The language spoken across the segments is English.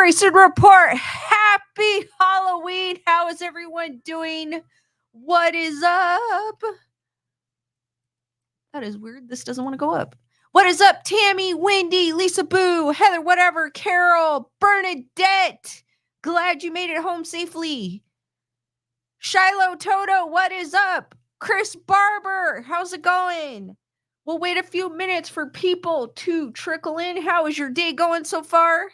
Grayson Report. Happy Halloween. How is everyone doing? What is up? That is weird. This doesn't want to go up. What is up, Tammy, Wendy, Lisa Boo, Heather, whatever, Carol, Bernadette? Glad you made it home safely. Shiloh Toto, what is up? Chris Barber, how's it going? We'll wait a few minutes for people to trickle in. How is your day going so far?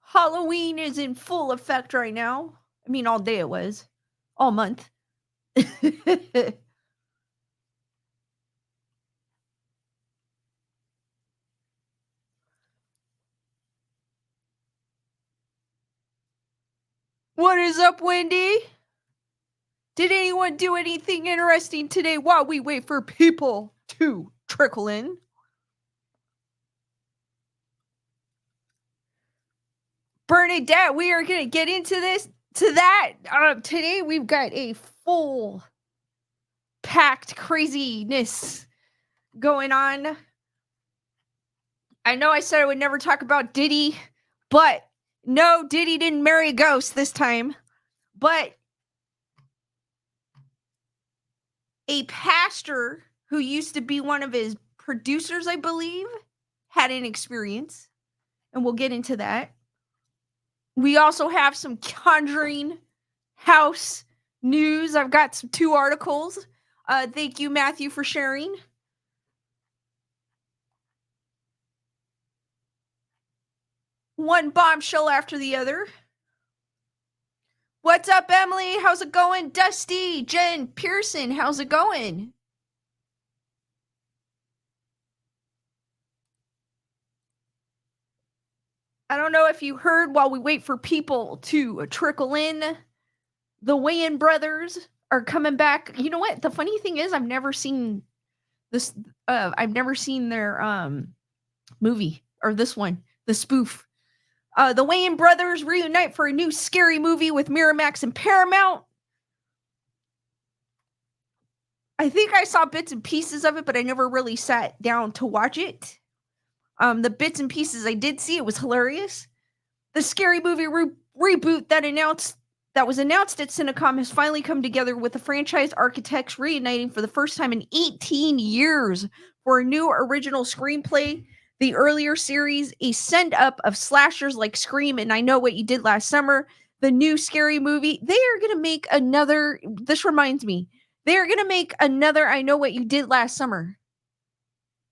Halloween is in full effect right now. I mean, all day it was. All month. What is up, Wendy? Did anyone do anything interesting today while we wait for people to trickle in? Bernadette, we are going to get into that. Today we've got a full packed craziness going on. I know I said I would never talk about Diddy, but no, Diddy didn't marry a ghost this time. But a pastor who used to be one of his producers, I believe, had an experience. And we'll get into that. We also have some Conjuring House news. I've got two articles. Thank you, Matthew, for sharing. One bombshell after the other. What's up, Emily? How's it going? Dusty, Jen, Pearson, how's it going? I don't know if you heard while we wait for people to trickle in. The Wayans brothers are coming back. You know what? The funny thing is, I've never seen this. I've never seen their movie or this one, the spoof. The Wayans brothers reunite for a new scary movie with Miramax and Paramount. I think I saw bits and pieces of it, but I never really sat down to watch it. The bits and pieces I did see, it was hilarious. The scary movie reboot that was announced at Cinecom has finally come together, with the franchise architects reuniting for the first time in 18 years for a new original screenplay. The earlier series, a send-up of slashers like Scream and I Know What You Did Last Summer. The new scary movie, they are going to make another, this reminds me, they are going to make another I Know What You Did Last Summer.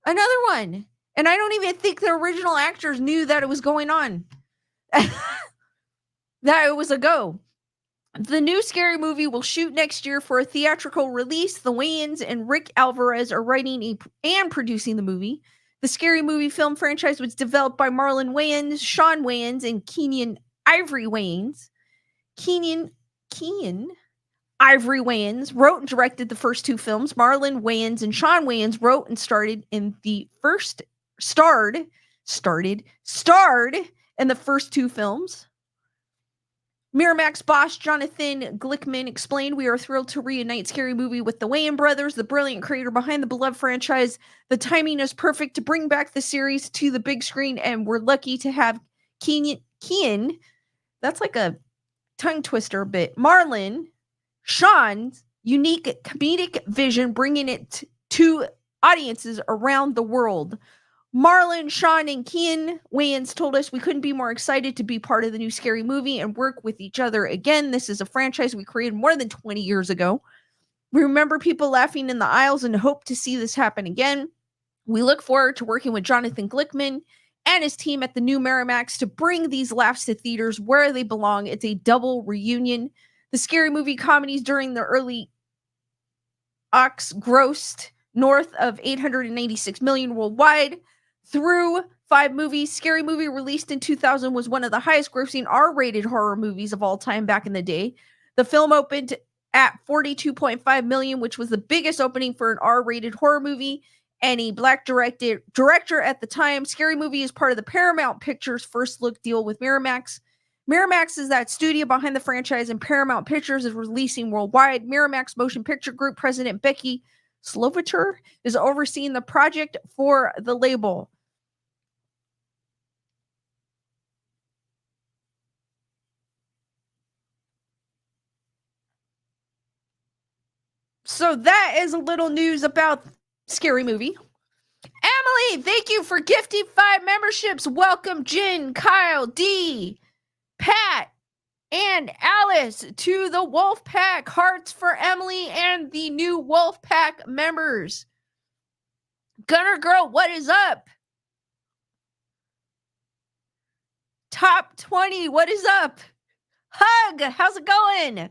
Another one. And I don't even think the original actors knew that it was going on. That it was a go. The new scary movie will shoot next year for a theatrical release. The Wayans and Rick Alvarez are writing and producing the movie. The scary movie film franchise was developed by Marlon Wayans, Sean Wayans, and Keenan Ivory Wayans. Keenan Ivory Wayans wrote and directed the first two films. Marlon Wayans and Sean Wayans wrote and starred in the first two films. Miramax boss Jonathan Glickman explained, "We are thrilled to reunite Scary Movie with the Wayans brothers, the brilliant creator behind the beloved franchise. The timing is perfect to bring back the series to the big screen, and we're lucky to have Kean, that's like a tongue twister a bit, Marlon, Sean's unique comedic vision, bringing it to audiences around the world. Marlon, Sean, and Kean Wayans told us we couldn't be more excited to be part of the new scary movie and work with each other again. This is a franchise we created more than 20 years ago. We remember people laughing in the aisles and hope to see this happen again. We look forward to working with Jonathan Glickman and his team at the new Miramax to bring these laughs to theaters where they belong. It's a double reunion. The scary movie comedies during the early aughts grossed north of $896 million worldwide. Through 5 movies, Scary Movie, released in 2000, was one of the highest grossing R-rated horror movies of all time back in the day. The film opened at $42.5 million, which was the biggest opening for an R-rated horror movie, and a black director at the time. Scary Movie is part of the Paramount Pictures first look deal with Miramax. Miramax is that studio behind the franchise, and Paramount Pictures is releasing worldwide. Miramax Motion Picture Group President Becky Slovater is overseeing the project for the label. So that is a little news about Scary Movie. Emily, thank you for gifting 5 memberships. Welcome Jen, Kyle, D, Pat, and Alice to the Wolf Pack. Hearts for Emily and the new Wolf Pack members. Gunner Girl, what is up? Top 20, what is up? Hug, how's it going?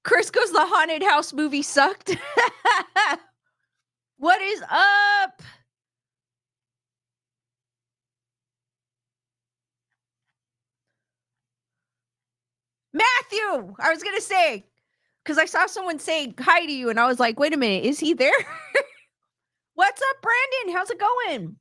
Chris goes, the haunted house movie sucked. What is up? Matthew, I was going to say, because I saw someone say hi to you, and I was like, wait a minute, is he there? What's up, Brandon? How's it going?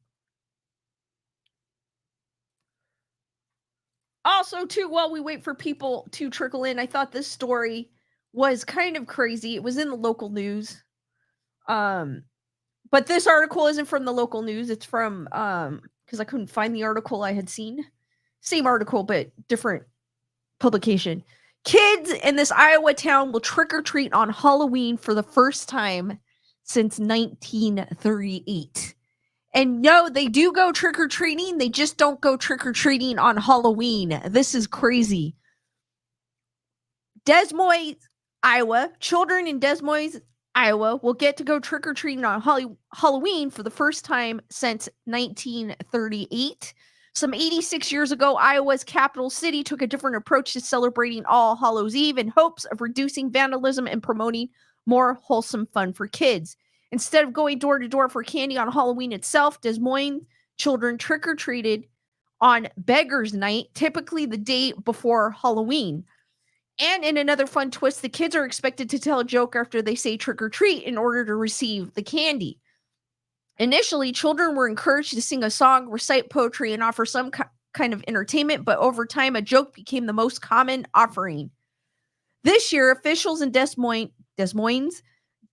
Also, too, while we wait for people to trickle in, I thought this story was kind of crazy. It was in the local news. But this article isn't from the local news. It's from because I couldn't find the article I had seen. Same article, but different publication. Kids in this Iowa town will trick or treat on Halloween for the first time since 1938. And no, they do go trick or treating. They just don't go trick or treating on Halloween. This is crazy. Des Moines, Iowa. Children in Des Moines, Iowa will get to go trick or treating on Halloween for the first time since 1938. Some 86 years ago, Iowa's capital city took a different approach to celebrating All Hallows Eve in hopes of reducing vandalism and promoting more wholesome fun for kids. Instead of going door to door for candy on Halloween itself, Des Moines children trick or treated on Beggar's Night, typically the day before Halloween. And in another fun twist, the kids are expected to tell a joke after they say trick or treat in order to receive the candy. Initially, children were encouraged to sing a song, recite poetry, and offer some kind of entertainment, but over time, a joke became the most common offering. This year, officials in Des Moines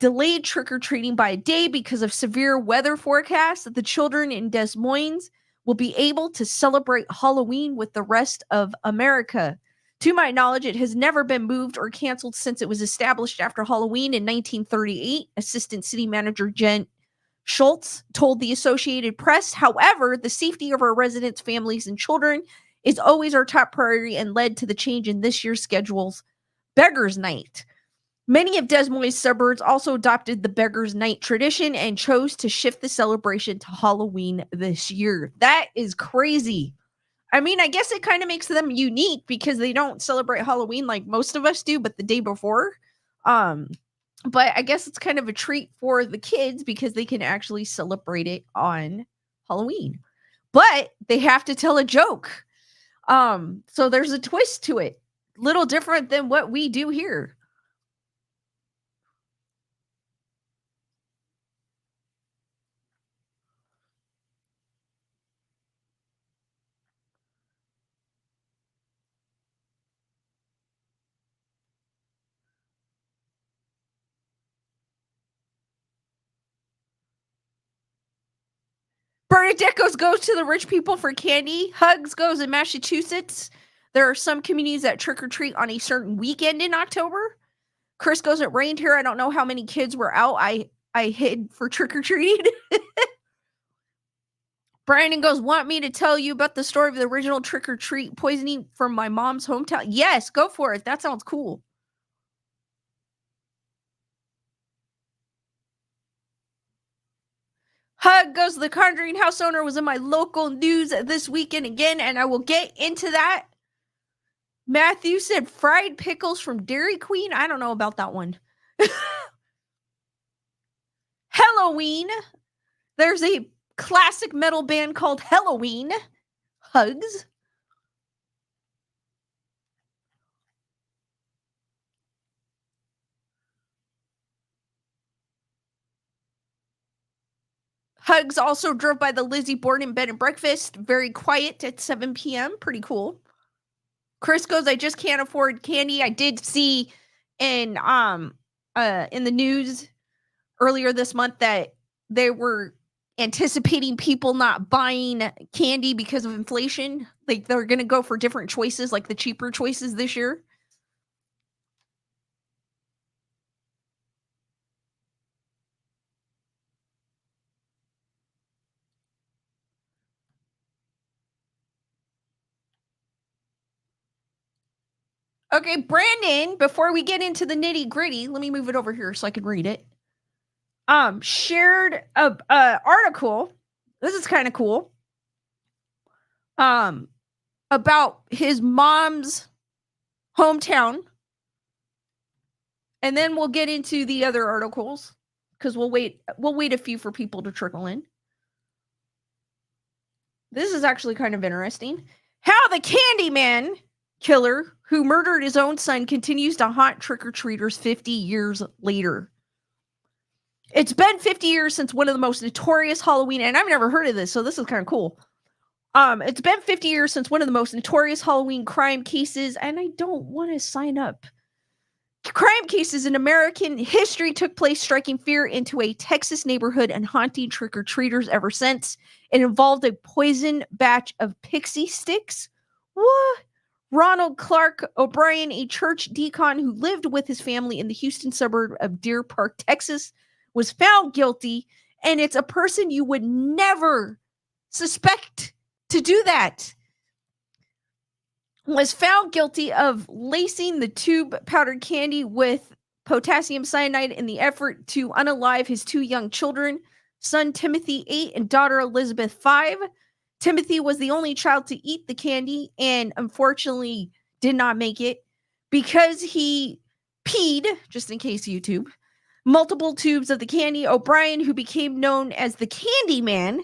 delayed trick-or-treating by a day because of severe weather forecasts. The children in Des Moines will be able to celebrate Halloween with the rest of America. To my knowledge, it has never been moved or canceled since it was established after Halloween in 1938. Assistant City Manager Jen Schultz told the Associated Press. However, the safety of our residents, families, and children is always our top priority and led to the change in this year's schedule's Beggar's Night. Many of Des Moines suburbs also adopted the Beggar's Night tradition and chose to shift the celebration to Halloween this year. That is crazy. I mean, I guess it kind of makes them unique because they don't celebrate Halloween like most of us do, but the day before. But I guess it's kind of a treat for the kids because they can actually celebrate it on Halloween. But they have to tell a joke. So there's a twist to it. Little different than what we do here. Bernadette goes to the rich people for candy. Hugs goes in Massachusetts. There are some communities that trick or treat on a certain weekend in October. Chris goes, it rained here. I don't know how many kids were out. I hid for trick or treating. Brandon goes, want me to tell you about the story of the original trick or treat poisoning from my mom's hometown? Yes, go for it. That sounds cool. Hug goes, the Conjuring House owner was in my local news this weekend again, and I will get into that. Matthew said fried pickles from Dairy Queen. I don't know about that one. Halloween. There's a classic metal band called Halloween. Hugs. Hugs also drove by the Lizzie Borden Bed and Breakfast. Very quiet at 7 p.m. Pretty cool. Chris goes, I just can't afford candy. I did see in the news earlier this month that they were anticipating people not buying candy because of inflation. Like they're going to go for different choices, like the cheaper choices this year. Okay, Brandon, before we get into the nitty gritty, let me move it over here so I can read it. Shared a article. This is kind of cool. About his mom's hometown. And then we'll get into the other articles because we'll wait a few for people to trickle in. This is actually kind of interesting. How the Candyman killer who murdered his own son continues to haunt trick-or-treaters 50 years later. It's been 50 years since one of the most notorious Halloween, and I've never heard of this, so this is kind of cool. It's been 50 years since one of the most notorious Halloween crime cases, and I don't want to sign up. Crime cases in American history took place, striking fear into a Texas neighborhood and haunting trick-or-treaters ever since. It involved a poison batch of pixie sticks. What? Ronald Clark O'Brien, a church deacon who lived with his family in the Houston suburb of Deer Park, Texas, was found guilty, and it's a person you would never suspect to do that. Was found guilty of lacing the tube powdered candy with potassium cyanide in the effort to unalive his two young children, son Timothy, 8, and daughter Elizabeth, 5. Timothy was the only child to eat the candy and unfortunately did not make it because he peed, just in case YouTube, multiple tubes of the candy. O'Brien, who became known as the Candyman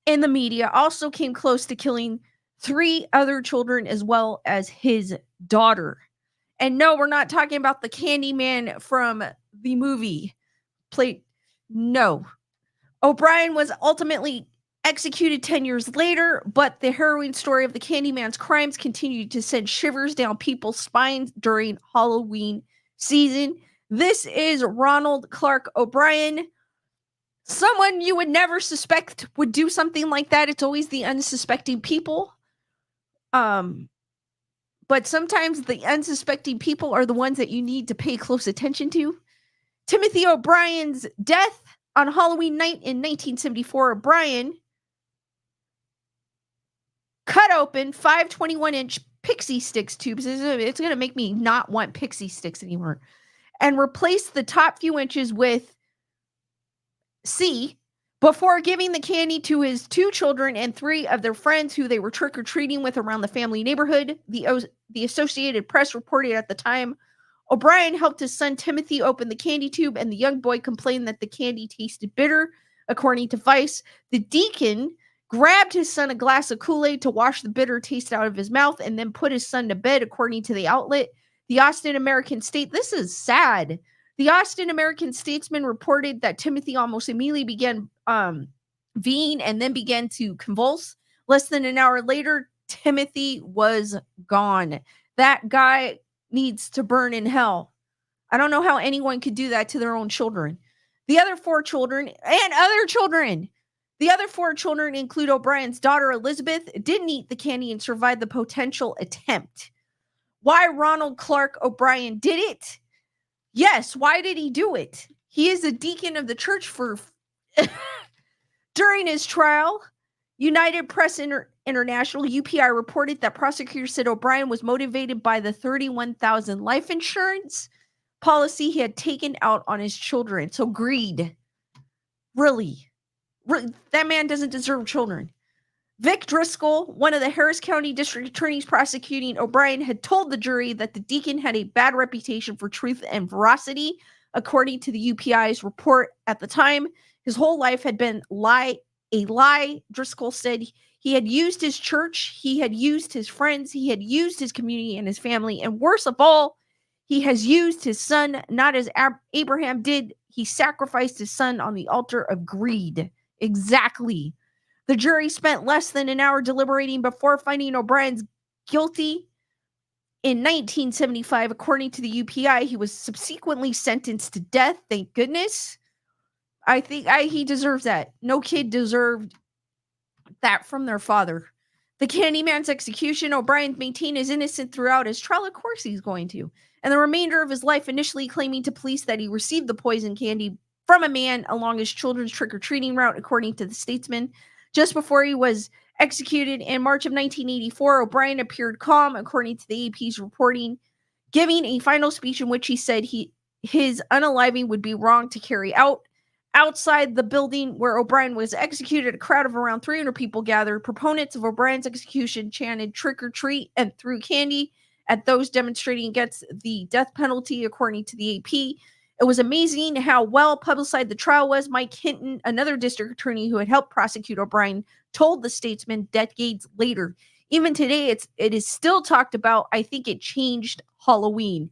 in the media, also came close to killing 3 other children as well as his daughter. And no, we're not talking about the Candyman from the movie. No. O'Brien was ultimately executed 10 years later, but the harrowing story of the Candyman's crimes continued to send shivers down people's spines during Halloween season. This is Ronald Clark O'Brien. Someone you would never suspect would do something like that. It's always the unsuspecting people. But sometimes the unsuspecting people are the ones that you need to pay close attention to. Timothy O'Brien's death on Halloween night in 1974. O'Brien cut open 5 21-inch pixie sticks tubes. It's going to make me not want pixie sticks anymore. And replaced the top few inches with C before giving the candy to his 2 children and 3 of their friends who they were trick-or-treating with around the family neighborhood. The Associated Press reported at the time, O'Brien helped his son Timothy open the candy tube, and the young boy complained that the candy tasted bitter. According to Vice, the deacon grabbed his son a glass of Kool-Aid to wash the bitter taste out of his mouth and then put his son to bed, according to the outlet. The Austin American-Statesman, this is sad. The Austin American-Statesman reported that Timothy almost immediately began veeing and then began to convulse. Less than an hour later, Timothy was gone. That guy needs to burn in hell. I don't know how anyone could do that to their own children. The other 4 children and other children. The other 4 children include O'Brien's daughter, Elizabeth, didn't eat the candy and survived the potential attempt. Why Ronald Clark O'Brien did it? Yes, why did he do it? He is a deacon of the church for... During his trial, United Press International, UPI, reported that prosecutors said O'Brien was motivated by the $31,000 life insurance policy he had taken out on his children. So greed. Really? That man doesn't deserve children. Vic Driscoll, one of the Harris County District Attorneys prosecuting O'Brien, had told the jury that the deacon had a bad reputation for truth and veracity. According to the UPI's report at the time, his whole life had been a lie. Driscoll said he had used his church, he had used his friends, he had used his community and his family, and worst of all, he has used his son, not as Abraham did. He sacrificed his son on the altar of greed. Exactly. The jury spent less than an hour deliberating before finding O'Brien guilty In 1975, according to the UPI, he was subsequently sentenced to death. Thank goodness. I think he deserves that. No kid deserved that from their father. The Candyman's execution, O'Brien maintained his innocence throughout his trial. Of course he's going to. And the remainder of his life, initially claiming to police that he received the poison candy from a man along his children's trick-or-treating route, according to the Statesman. Just before he was executed in March of 1984, O'Brien appeared calm, according to the AP's reporting, giving a final speech in which he said his unaliving would be wrong to carry out. Outside the building where O'Brien was executed, a crowd of around 300 people gathered. Proponents of O'Brien's execution chanted trick or treat and threw candy at those demonstrating against the death penalty, according to the AP. It was amazing how well publicized the trial was. Mike Hinton, another district attorney who had helped prosecute O'Brien, told the Statesman decades later. Even today, it is still talked about. I think it changed Halloween.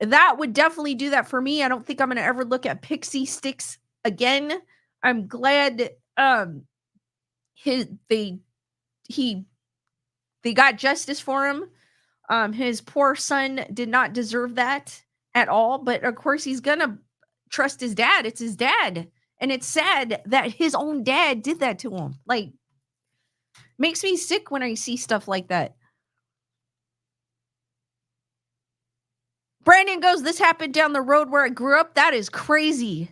That would definitely do that for me. I don't think I'm going to ever look at pixie sticks again. I'm glad they got justice for him. His poor son did not deserve that at all, but of course he's going to trust his dad. It's his dad. And it's sad that his own dad did that to him. Like, makes me sick when I see stuff like that. Brandon goes, this happened down the road where I grew up. That is crazy.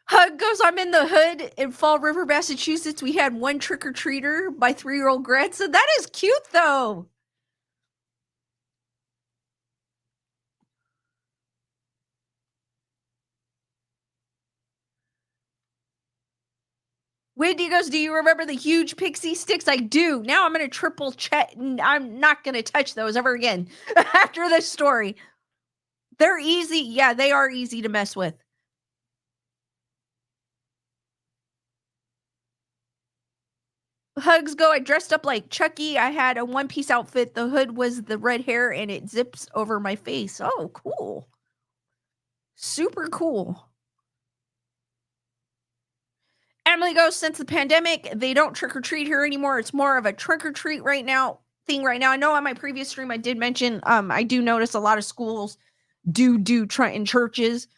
Hug goes, I'm in the hood in Fall River, Massachusetts. We had one trick-or-treater, my 3-year-old grandson. That is cute, though. Wendy goes, do you remember the huge pixie sticks? I do. Now I'm going to triple check. I'm not going to touch those ever again after this story. They're easy. Yeah, they are easy to mess with. Hugs go, I dressed up like Chucky. I had a one-piece outfit. The hood was the red hair and it zips over my face. Oh, cool. Super cool. Emily goes, since the pandemic, they don't trick or treat here anymore. It's more of a trick or treat right now. I know on my previous stream I did mention I do notice a lot of schools do in churches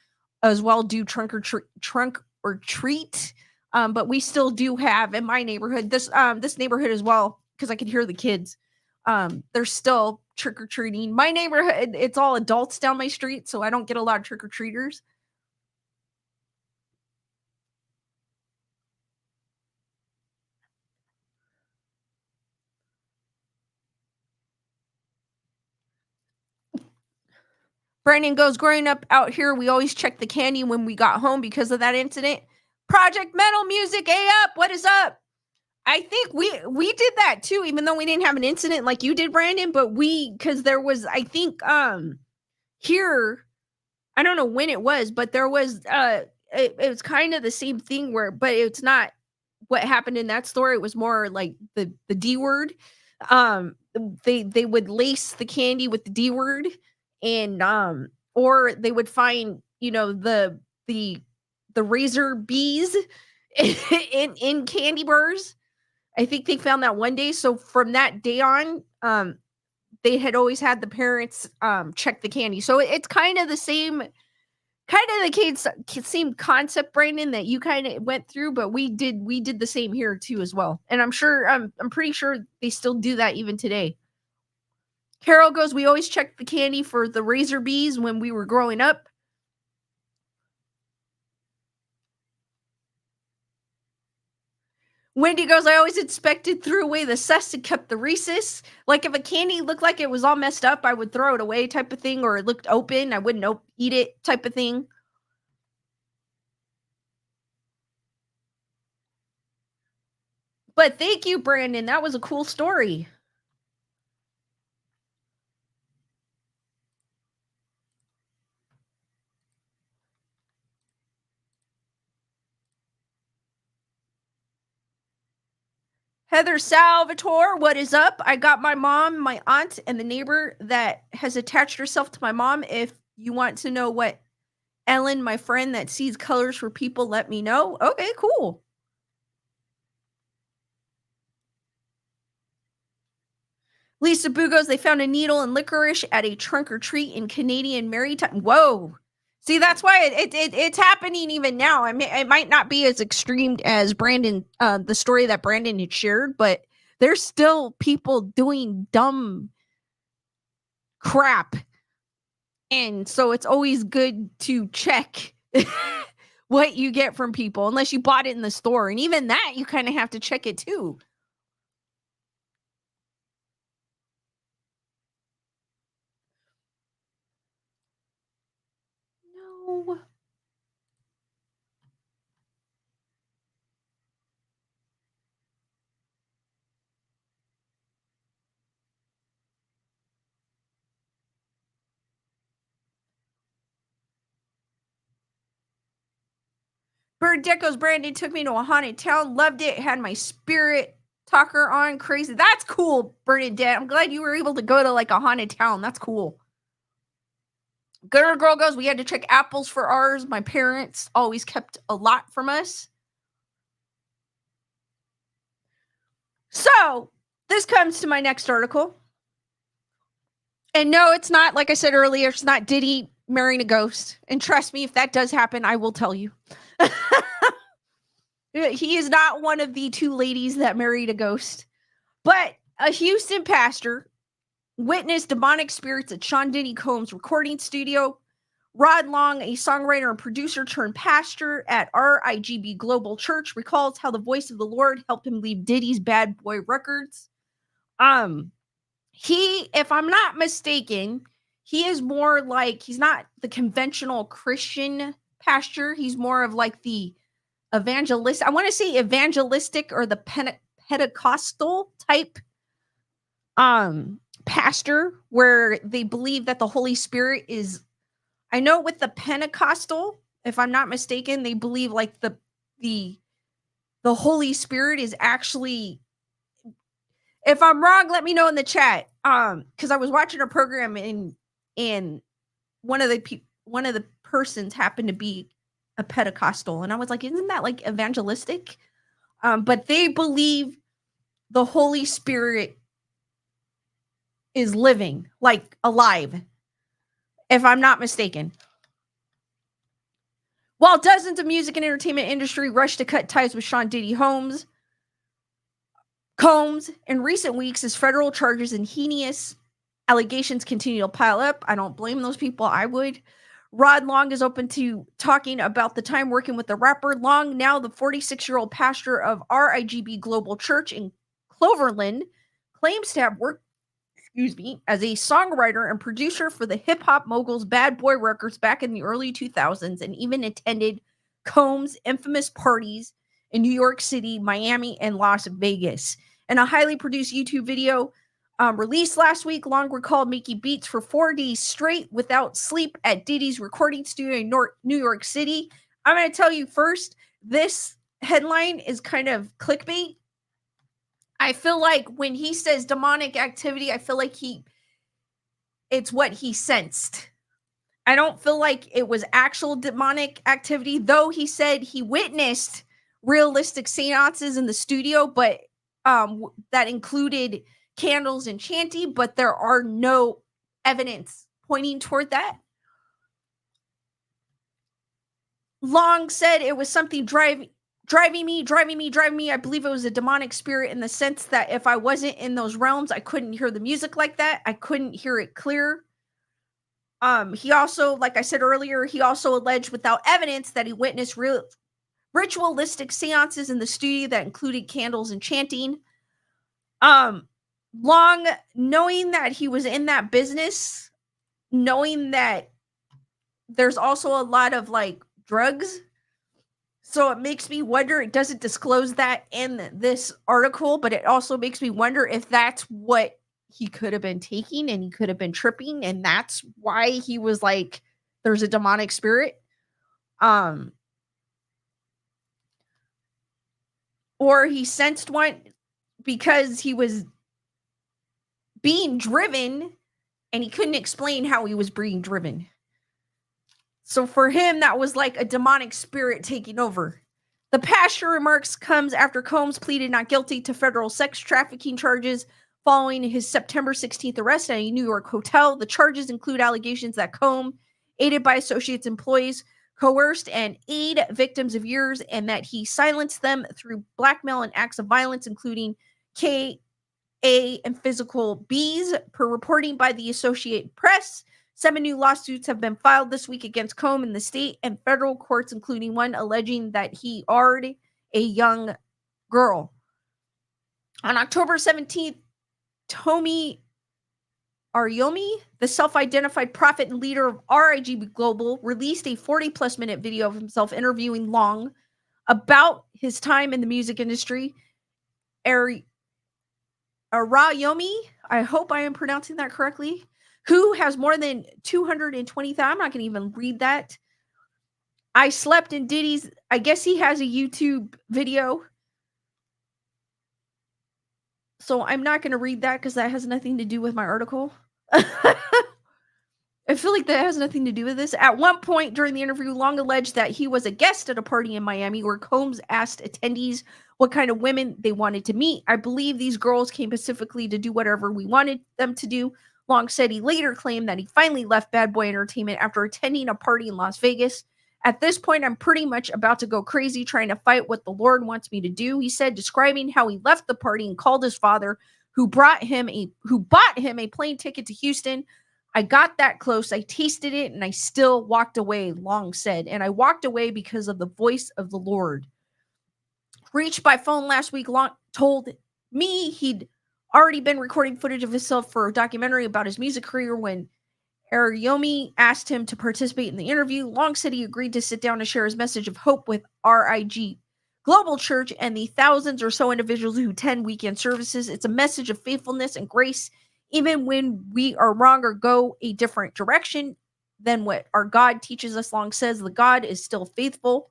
as well do trunk or treat. But we still do have in my neighborhood this neighborhood as well, because I could hear the kids. They're still trick or treating. My neighborhood, it's all adults down my street, so I don't get a lot of trick or treaters. Brandon goes, growing up out here, we always checked the candy when we got home because of that incident. Project Metal Music, up, what is up? I think we did that too, even though we didn't have an incident like you did, Brandon, but because there was, I think, here, I don't know when it was, but there was, it was kind of the same thing but it's not what happened in that story. It was more like the D word. They would lace the candy with the D word, and or they would find the razor bees in candy bars. I think they found that one day. So from that day on, they had always had the parents check the candy. So it's kind of the same same concept, Brandon, that you kind of went through, but we did the same here too as well. And I'm pretty sure they still do that even today. Carol goes, we always checked the candy for the razor bees when we were growing up. Wendy goes, I always inspected, threw away the cess and kept the rhesus. Like if a candy looked like it was all messed up, I would throw it away type of thing, or it looked open, I wouldn't eat it type of thing. But thank you, Brandon. That was a cool story. Heather Salvatore, what is up? I got my mom, my aunt, and the neighbor that has attached herself to my mom. If you want to know what Ellen, my friend that sees colors for people, let me know. Okay, cool. Lisa Boo goes, they found a needle and licorice at a trunk or treat in Canadian Maritime. Whoa. See, that's why it's happening even now. I mean, it might not be as extreme as Brandon, the story that Brandon had shared, but there's still people doing dumb crap. And so it's always good to check what you get from people, unless you bought it in the store. And even that, you kind of have to check it too. No. Bird Deco's Brandon took me to a haunted town. Loved it. Had my spirit talker on. Crazy. That's cool, Bernadette. I'm glad you were able to go to like a haunted town. That's cool. Gooder Girl goes, we had to check apples for ours. My parents always kept a lot from us. So this comes to my next article. And no, it's not, like I said earlier, it's not Diddy marrying a ghost. And trust me, if that does happen, I will tell you. He is not one of the two ladies that married a ghost. But a Houston pastor witnessed demonic spirits at Sean Diddy Combs' recording studio. Rod Long, a songwriter and producer turned pastor at RIGB Global Church, recalls how the voice of the Lord helped him leave Diddy's Bad Boy Records. He, if I'm not mistaken, he is more like, he's not the conventional Christian pastor. He's more of like the evangelist. I want to say evangelistic or the Pentecostal type pastor, where they believe that the Holy Spirit is, I know with the Pentecostal, if I'm not mistaken, they believe like the Holy Spirit is actually, if I'm wrong, let me know in the chat. Because I was watching a program and one of the persons happened to be a Pentecostal, and I was like, isn't that like evangelistic? But they believe the Holy Spirit is living, like alive, if I'm not mistaken. While dozens of music and entertainment industry rushed to cut ties with Sean Diddy Combs, in recent weeks, as federal charges and heinous allegations continue to pile up. I don't blame those people. I would. Rod Long is open to talking about the time working with the rapper. Long, now the 46-year-old pastor of RIGB Global Church in Cloverland, claims to have worked, as a songwriter and producer for the hip-hop moguls Bad Boy Records back in the early 2000s, and even attended Combs' infamous parties in New York City, Miami, and Las Vegas. In a highly produced YouTube video released last week, Long recalled making beats for 4 days straight without sleep at Diddy's recording studio in New York City. I'm going to tell you first, this headline is kind of clickbait. I feel like when he says demonic activity, I feel like it's what he sensed. I don't feel like it was actual demonic activity, though he said he witnessed realistic seances in the studio, but that included candles and chanting, but there are no evidence pointing toward that. Long said it was something driving me. I believe it was a demonic spirit, in the sense that if I wasn't in those realms, I couldn't hear the music like that. I couldn't hear it clear. He also, like I said earlier, he also alleged without evidence that he witnessed ritualistic seances in the studio that included candles and chanting. Long, knowing that he was in that business, knowing that there's also a lot of like drugs, so it makes me wonder, it doesn't disclose that in this article, but it also makes me wonder if that's what he could have been taking, and he could have been tripping, and that's why he was like, there's a demonic spirit. Or he sensed one because he was being driven and he couldn't explain how he was being driven. So for him, that was like a demonic spirit taking over. The pastor remarks comes after Combs pleaded not guilty to federal sex trafficking charges following his September 16th arrest at a New York hotel. The charges include allegations that Combe, aided by associates employees, coerced and aid victims of years, and that he silenced them through blackmail and acts of violence, including KA and physical Bs, per reporting by the Associated Press. 7 new lawsuits have been filed this week against Combe in the state and federal courts, including one alleging that he already a young girl. On October 17th, Tomi Ariyomi, the self-identified prophet and leader of RIGB Global, released a 40-plus minute video of himself interviewing Long about his time in the music industry. Arayomi, I hope I am pronouncing that correctly, who has more than 220,000. I'm not going to even read that. I slept in Diddy's. I guess he has a YouTube video. So I'm not going to read that because that has nothing to do with my article. I feel like that has nothing to do with this. At one point during the interview, Long alleged that he was a guest at a party in Miami where Combs asked attendees what kind of women they wanted to meet. I believe these girls came specifically to do whatever we wanted them to do. Long said he later claimed that he finally left Bad Boy Entertainment after attending a party in Las Vegas. At this point, I'm pretty much about to go crazy trying to fight what the Lord wants me to do, he said, describing how he left the party and called his father, who bought him a plane ticket to Houston. I got that close. I tasted it and I still walked away, Long said. And I walked away because of the voice of the Lord. Reached by phone last week, Long told me he'd already been recording footage of himself for a documentary about his music career. When Ariyomi asked him to participate in the interview, Long said he agreed to sit down and share his message of hope with RIG Global Church and the thousands or so individuals who attend weekend services. It's a message of faithfulness and grace, even when we are wrong or go a different direction than what our God teaches us. Long says the God is still faithful.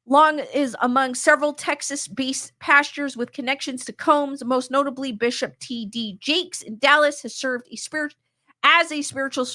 Long is among several Texas-based pastors with connections to Combs, most notably Bishop T.D. Jakes in Dallas, has served as a spiritual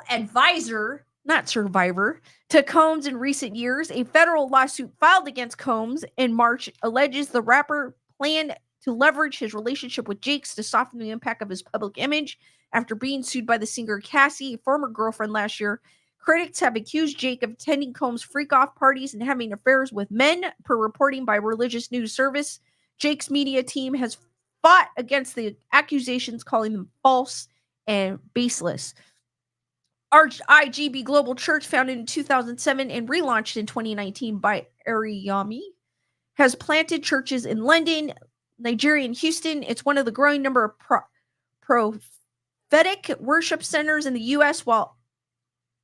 advisor, not survivor, to Combs in recent years. A federal lawsuit filed against Combs in March alleges the rapper planned to leverage his relationship with Jakes to soften the impact of his public image after being sued by the singer Cassie, a former girlfriend, last year. Critics have accused Jake of attending Combs' freak-off parties and having affairs with men, per reporting by Religious News Service. Jake's media team has fought against the accusations, calling them false and baseless. IGB Global Church, founded in 2007 and relaunched in 2019 by Ariyomi, has planted churches in London, Nigeria, and Houston. It's one of the growing number of prophetic worship centers in the U.S., while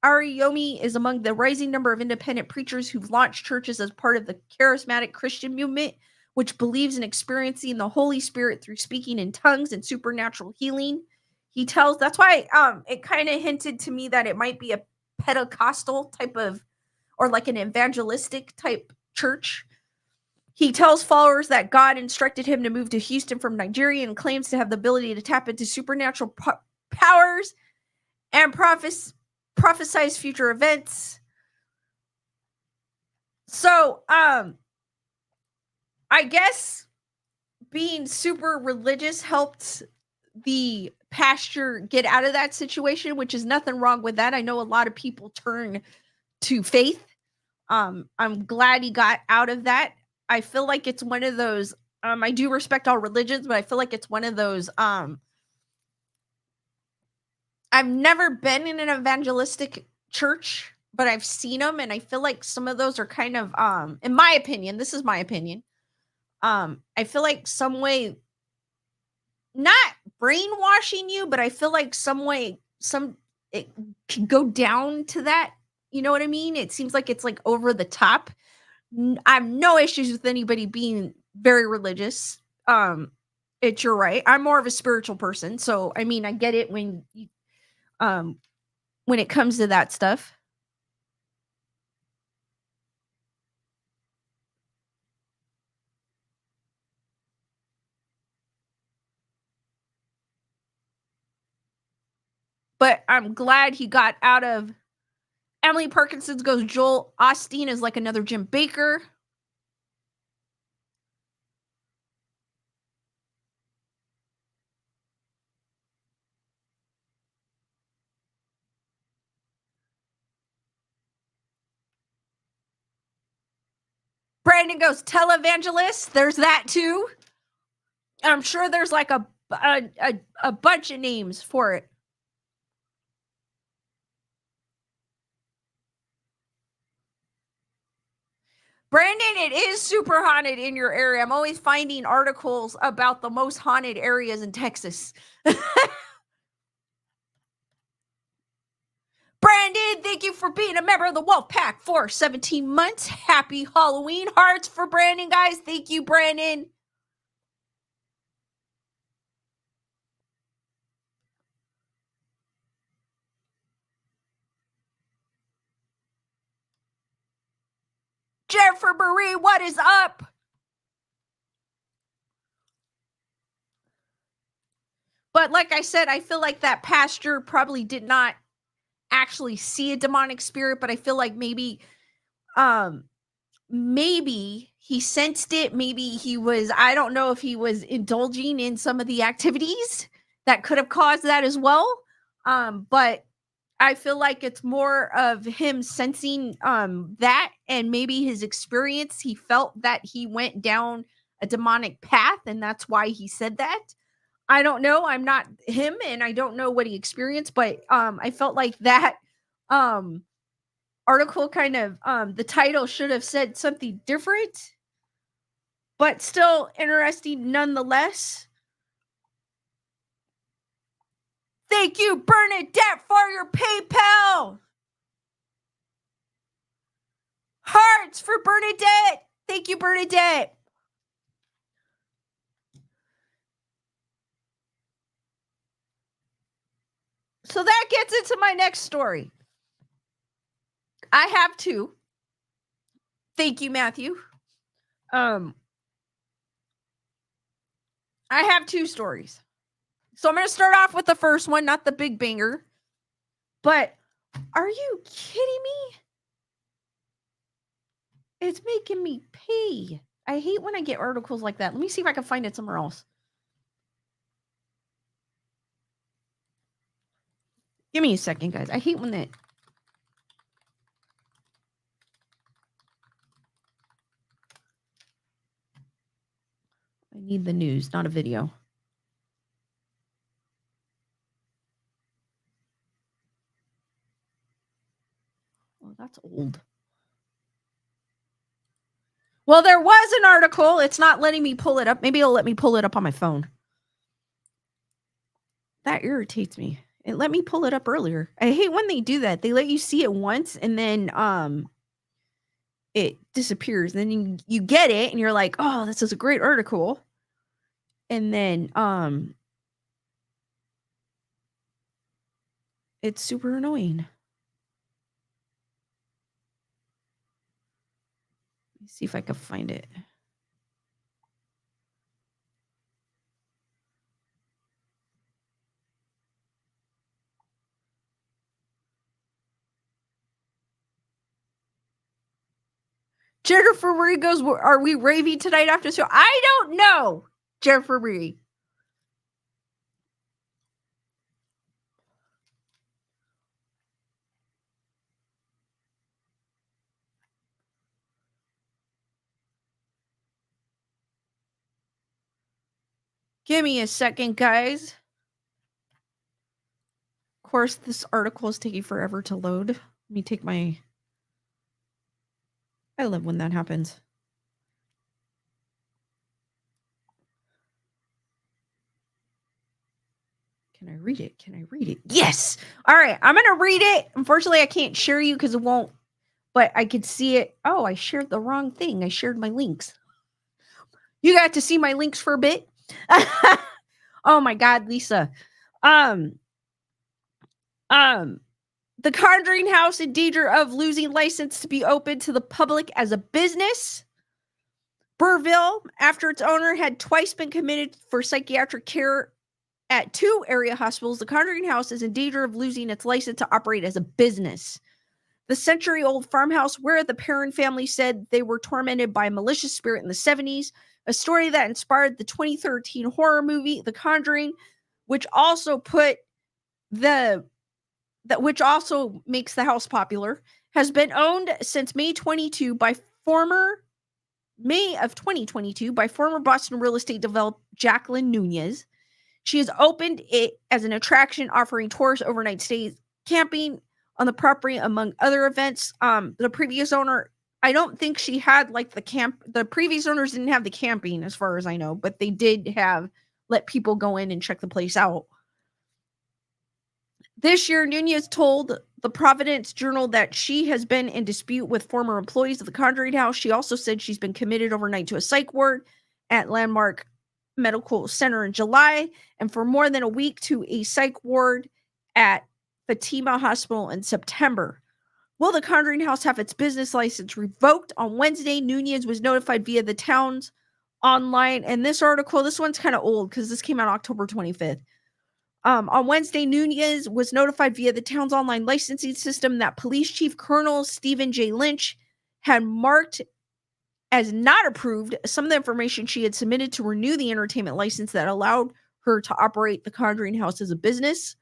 Ariyomi is among the rising number of independent preachers who've launched churches as part of the charismatic Christian movement, which believes in experiencing the Holy Spirit through speaking in tongues and supernatural healing. He tells, that's why it kind of hinted to me that it might be a Pentecostal type of, or like an evangelistic type church. He tells followers that God instructed him to move to Houston from Nigeria and claims to have the ability to tap into supernatural powers and prophesize future events. So, I guess being super religious helped the pastor get out of that situation, which is nothing wrong with that. I know a lot of people turn to faith. I'm glad he got out of that. I feel like it's one of those, I do respect all religions, but I feel like it's one of those, I've never been in an evangelistic church, but I've seen them, and I feel like some of those are kind of, in my opinion, this is my opinion, I feel like some way, not brainwashing you, but I feel like some way, it can go down to that. You know what I mean? It seems like it's like over the top. I have no issues with anybody being very religious. It's your right. I'm more of a spiritual person, so I mean, I get it when it comes to that stuff. But I'm glad he got out of. Emily Parkinson's goes, Joel Osteen is like another Jim Baker. Brandon goes, televangelist. There's that too. I'm sure there's like a bunch of names for it. Brandon, it is super haunted in your area. I'm always finding articles about the most haunted areas in Texas. Brandon, thank you for being a member of the Wolf Pack for 17 months. Happy Halloween. Hearts for Brandon, guys. Thank you, Brandon. Jennifer Marie, what is up? But like I said, I feel like that pastor probably did not actually see a demonic spirit, but I feel like maybe he sensed it. Maybe he was, I don't know if he was indulging in some of the activities that could have caused that as well. But I feel like it's more of him sensing that, and maybe his experience, he felt that he went down a demonic path, and that's why he said that. I don't know. I'm not him, and I don't know what he experienced, but I felt like that article kind of the title should have said something different, but still interesting nonetheless. Thank you, Bernadette, for your PayPal. Hearts for Bernadette. Thank you, Bernadette. So that gets into my next story. I have two. Thank you, Matthew. I have two stories. So I'm going to start off with the first one, not the big banger. But are you kidding me? It's making me pay. I hate when I get articles like that. Let me see if I can find it somewhere else. Give me a second, guys. I hate when that... I need the news, not a video. Oh, that's old. Well, there was an article. It's not letting me pull it up. Maybe it'll let me pull it up on my phone. That irritates me. It let me pull it up earlier. I hate when they do that. They let you see it once and then it disappears. Then you get it and you're like, "Oh, this is a great article." And then it's super annoying. Let me see if I can find it. Jennifer Marie goes, "Are we raving tonight after the show?" I don't know, Jennifer Marie. Give me a second, guys. Of course, this article is taking forever to load. Let me take my... I love when that happens. Can I read it? Can I read it? Yes! All right, I'm going to read it. Unfortunately, I can't share you because it won't, but I could see it. Oh, I shared the wrong thing. I shared my links. You got to see my links for a bit. Oh my God, Lisa. The Conjuring House in danger of losing license to be open to the public as a business. Burville, after its owner had twice been committed for psychiatric care at 2 area hospitals, the Conjuring House is in danger of losing its license to operate as a business. The century-old farmhouse where the Perrin family said they were tormented by a malicious spirit in the 70s, a story that inspired the 2013 horror movie The Conjuring, which also makes the house popular, has been owned since May 22 by former May of 2022 by former Boston real estate developer Jacqueline Nunez. She has opened it as an attraction, offering tours, overnight stays, camping on the property, among other events. The previous owner, I don't think she had like the previous owners didn't have the camping as far as I know, but they did have let people go in and check the place out. This year, Nunez told the Providence Journal that she has been in dispute with former employees of the Conjuring House. She also said she's been committed overnight to a psych ward at Landmark Medical Center in July, and for more than a week to a psych ward at Fatima Hospital in September. Will the Conjuring House have its business license revoked? On Wednesday, Nunez was notified via the town's online, and this article, this one's kind of old because this came out October 25th. On Wednesday, Nunez was notified via the town's online licensing system that Police Chief Colonel Stephen J. Lynch had marked as not approved some of the information she had submitted to renew the entertainment license that allowed her to operate the Conjuring House as a business.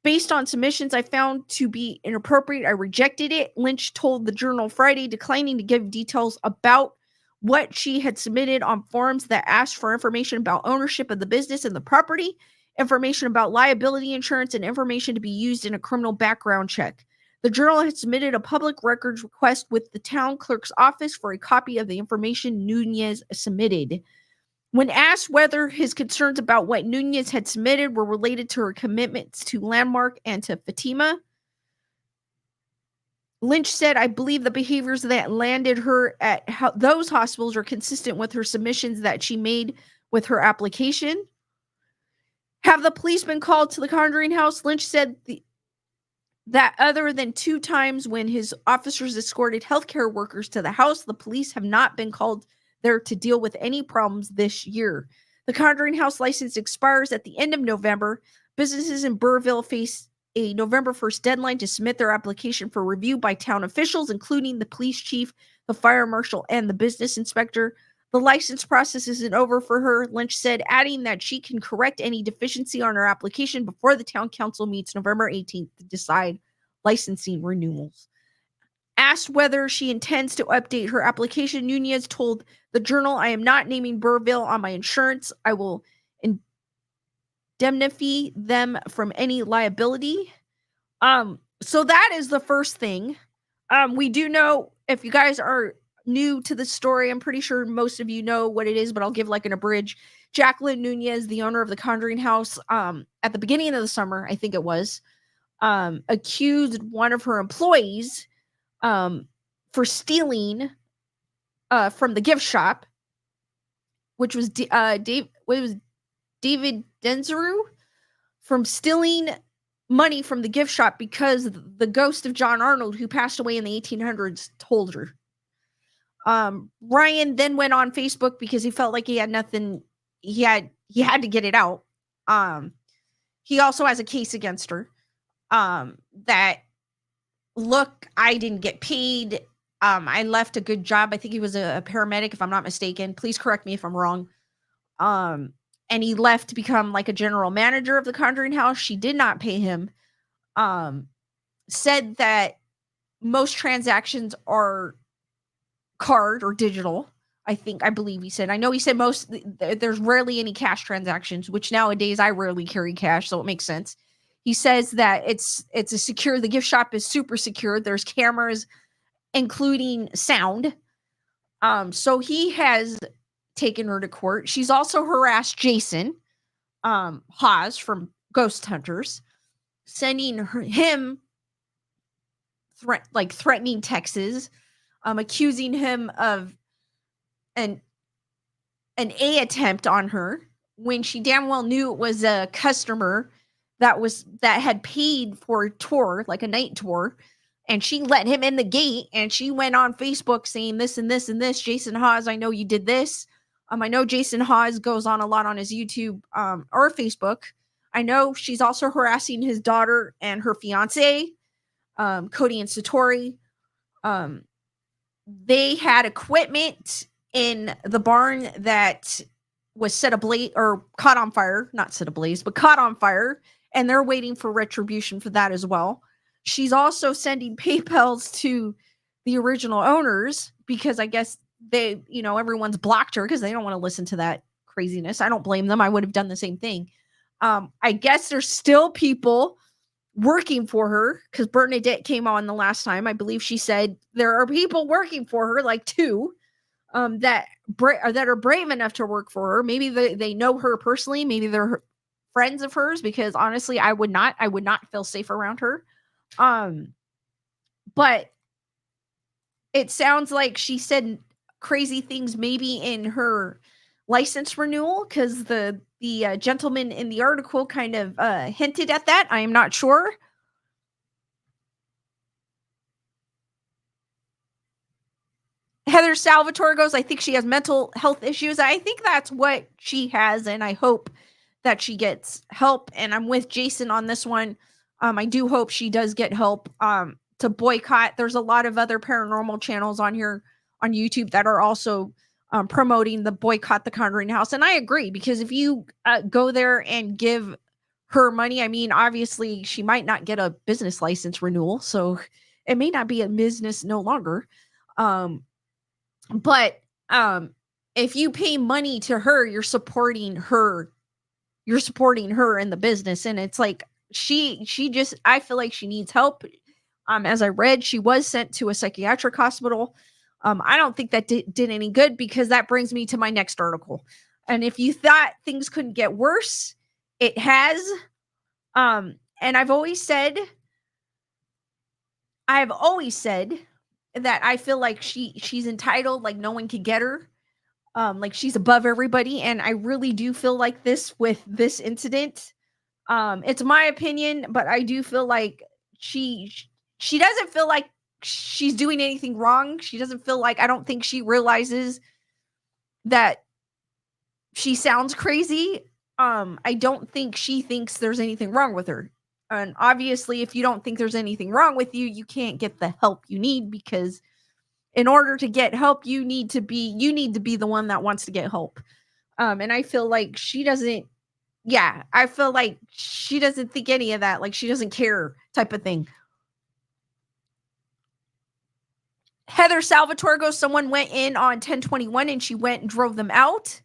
Based on submissions I found to be inappropriate, I rejected it, Lynch told the Journal Friday, declining to give details about what she had submitted on forms that asked for information about ownership of the business and the property, information about liability insurance, and information to be used in a criminal background check. The Journal had submitted a public records request with the town clerk's office for a copy of the information Nunez submitted. When asked whether his concerns about what Nunez had submitted were related to her commitments to Landmark and to Fatima, Lynch said, I believe the behaviors that landed her at those hospitals are consistent with her submissions that she made with her application. Have the police been called to the Conjuring House? Lynch said that other than 2 times when his officers escorted healthcare workers to the house, the police have not been called there to deal with any problems this year. The Conjuring House license expires at the end of November. Businesses in Burrville face a November 1st deadline to submit their application for review by town officials, including the police chief, the fire marshal, and the business inspector. The license process isn't over for her, Lynch said, adding that she can correct any deficiency on her application before the town council meets November 18th to decide licensing renewals. Asked whether she intends to update her application, Nunez told the Journal, I am not naming Burrville on my insurance. I will indemnify them from any liability. So that is the first thing. We do know, if you guys are new to the story, I'm pretty sure most of you know what it is, but I'll give like an abridged. Jacqueline Nunez, the owner of the Conjuring House, at the beginning of the summer, I think it was, accused one of her employees for stealing from the gift shop, which was David Denzeru, from stealing money from the gift shop because the ghost of John Arnold, who passed away in the 1800s, told her. Ryan then went on Facebook because he felt like he had nothing. He had to get it out. He also has a case against her. That, look, I didn't get paid. I left a good job. I think he was a paramedic, if I'm not mistaken. Please correct me if I'm wrong. And he left to become like a general manager of the Conjuring House. She did not pay him. Said that most transactions are card or digital. I believe he said. I know he said there's rarely any cash transactions, which nowadays I rarely carry cash, so it makes sense. He says that it's a secure. The gift shop is super secure. There's cameras, including sound. So he has taken her to court. She's also harassed Jason Hawes from Ghost Hunters, sending him threatening texts, accusing him of an attempt on her when she damn well knew it was a customer that had paid for a tour, like a night tour, and she let him in the gate, and she went on Facebook saying this and this and this. Jason Hawes, I know you did this. I know Jason Hawes goes on a lot on his YouTube or Facebook. I know she's also harassing his daughter and her fiance, Cody and Satori. They had equipment in the barn that was set ablaze or caught on fire, not set ablaze, but caught on fire. And they're waiting for retribution for that as well. She's also sending PayPals to the original owners because I guess everyone's blocked her because they don't want to listen to that craziness. I don't blame them. I would have done the same thing. I guess there's still people working for her because Bernadette came on the last time. I believe she said there are people working for her, like two, that are brave enough to work for her. Maybe they know her personally. Maybe they're friends of hers, because honestly, I would not feel safe around her. But it sounds like she said crazy things maybe in her license renewal, because the gentleman in the article kind of hinted at that. I am not sure. Heather Salvatore goes, I think she has mental health issues. I think that's what she has, and I hope that she gets help. And I'm with Jason on this one. I do hope she does get help to boycott. There's a lot of other paranormal channels on here on YouTube that are also promoting the boycott the Conjuring House. And I agree, because if you go there and give her money, I mean, obviously she might not get a business license renewal, so it may not be a business no longer. But if you pay money to her, you're supporting her in the business. And it's like she just, I feel like she needs help. As I read, she was sent to a psychiatric hospital. I don't think that did any good, because that brings me to my next article. And if you thought things couldn't get worse, it has. And I've always said that I feel like she's entitled, like no one can get her. Like she's above everybody. And I really do feel like this with this incident. It's my opinion, but I do feel like she doesn't feel like she's doing anything wrong. She doesn't feel like, I don't think she realizes that she sounds crazy. I don't think she thinks there's anything wrong with her. And obviously, if you don't think there's anything wrong with you, you can't get the help you need, because in order to get help, you need to be the one that wants to get help. And I feel like she doesn't think any of that. Like she doesn't care, type of thing. Heather Salvatore goes, someone went in on 10/21 and she went and drove them out.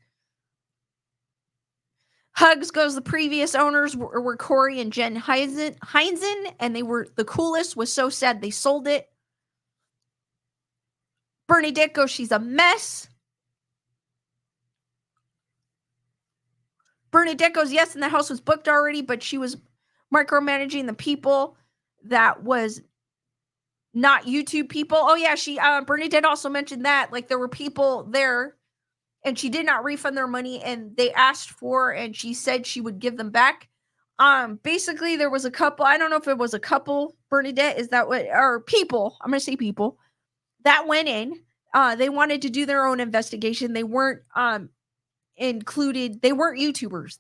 Hugs goes, the previous owners were Corey and Jen Heinzen, and they were the coolest. Was so sad they sold it. Bernadette goes, she's a mess. Bernadette goes, yes, and the house was booked already, but she was micromanaging the people that was not YouTube people. Oh yeah, Bernadette also mentioned that, like, there were people there and she did not refund their money, and they asked for, and she said she would give them back. Basically there was a couple, I don't know if it was a couple, Bernadette, is that what, or people, I'm gonna say people, that went in. They wanted to do their own investigation. They weren't included, they weren't YouTubers.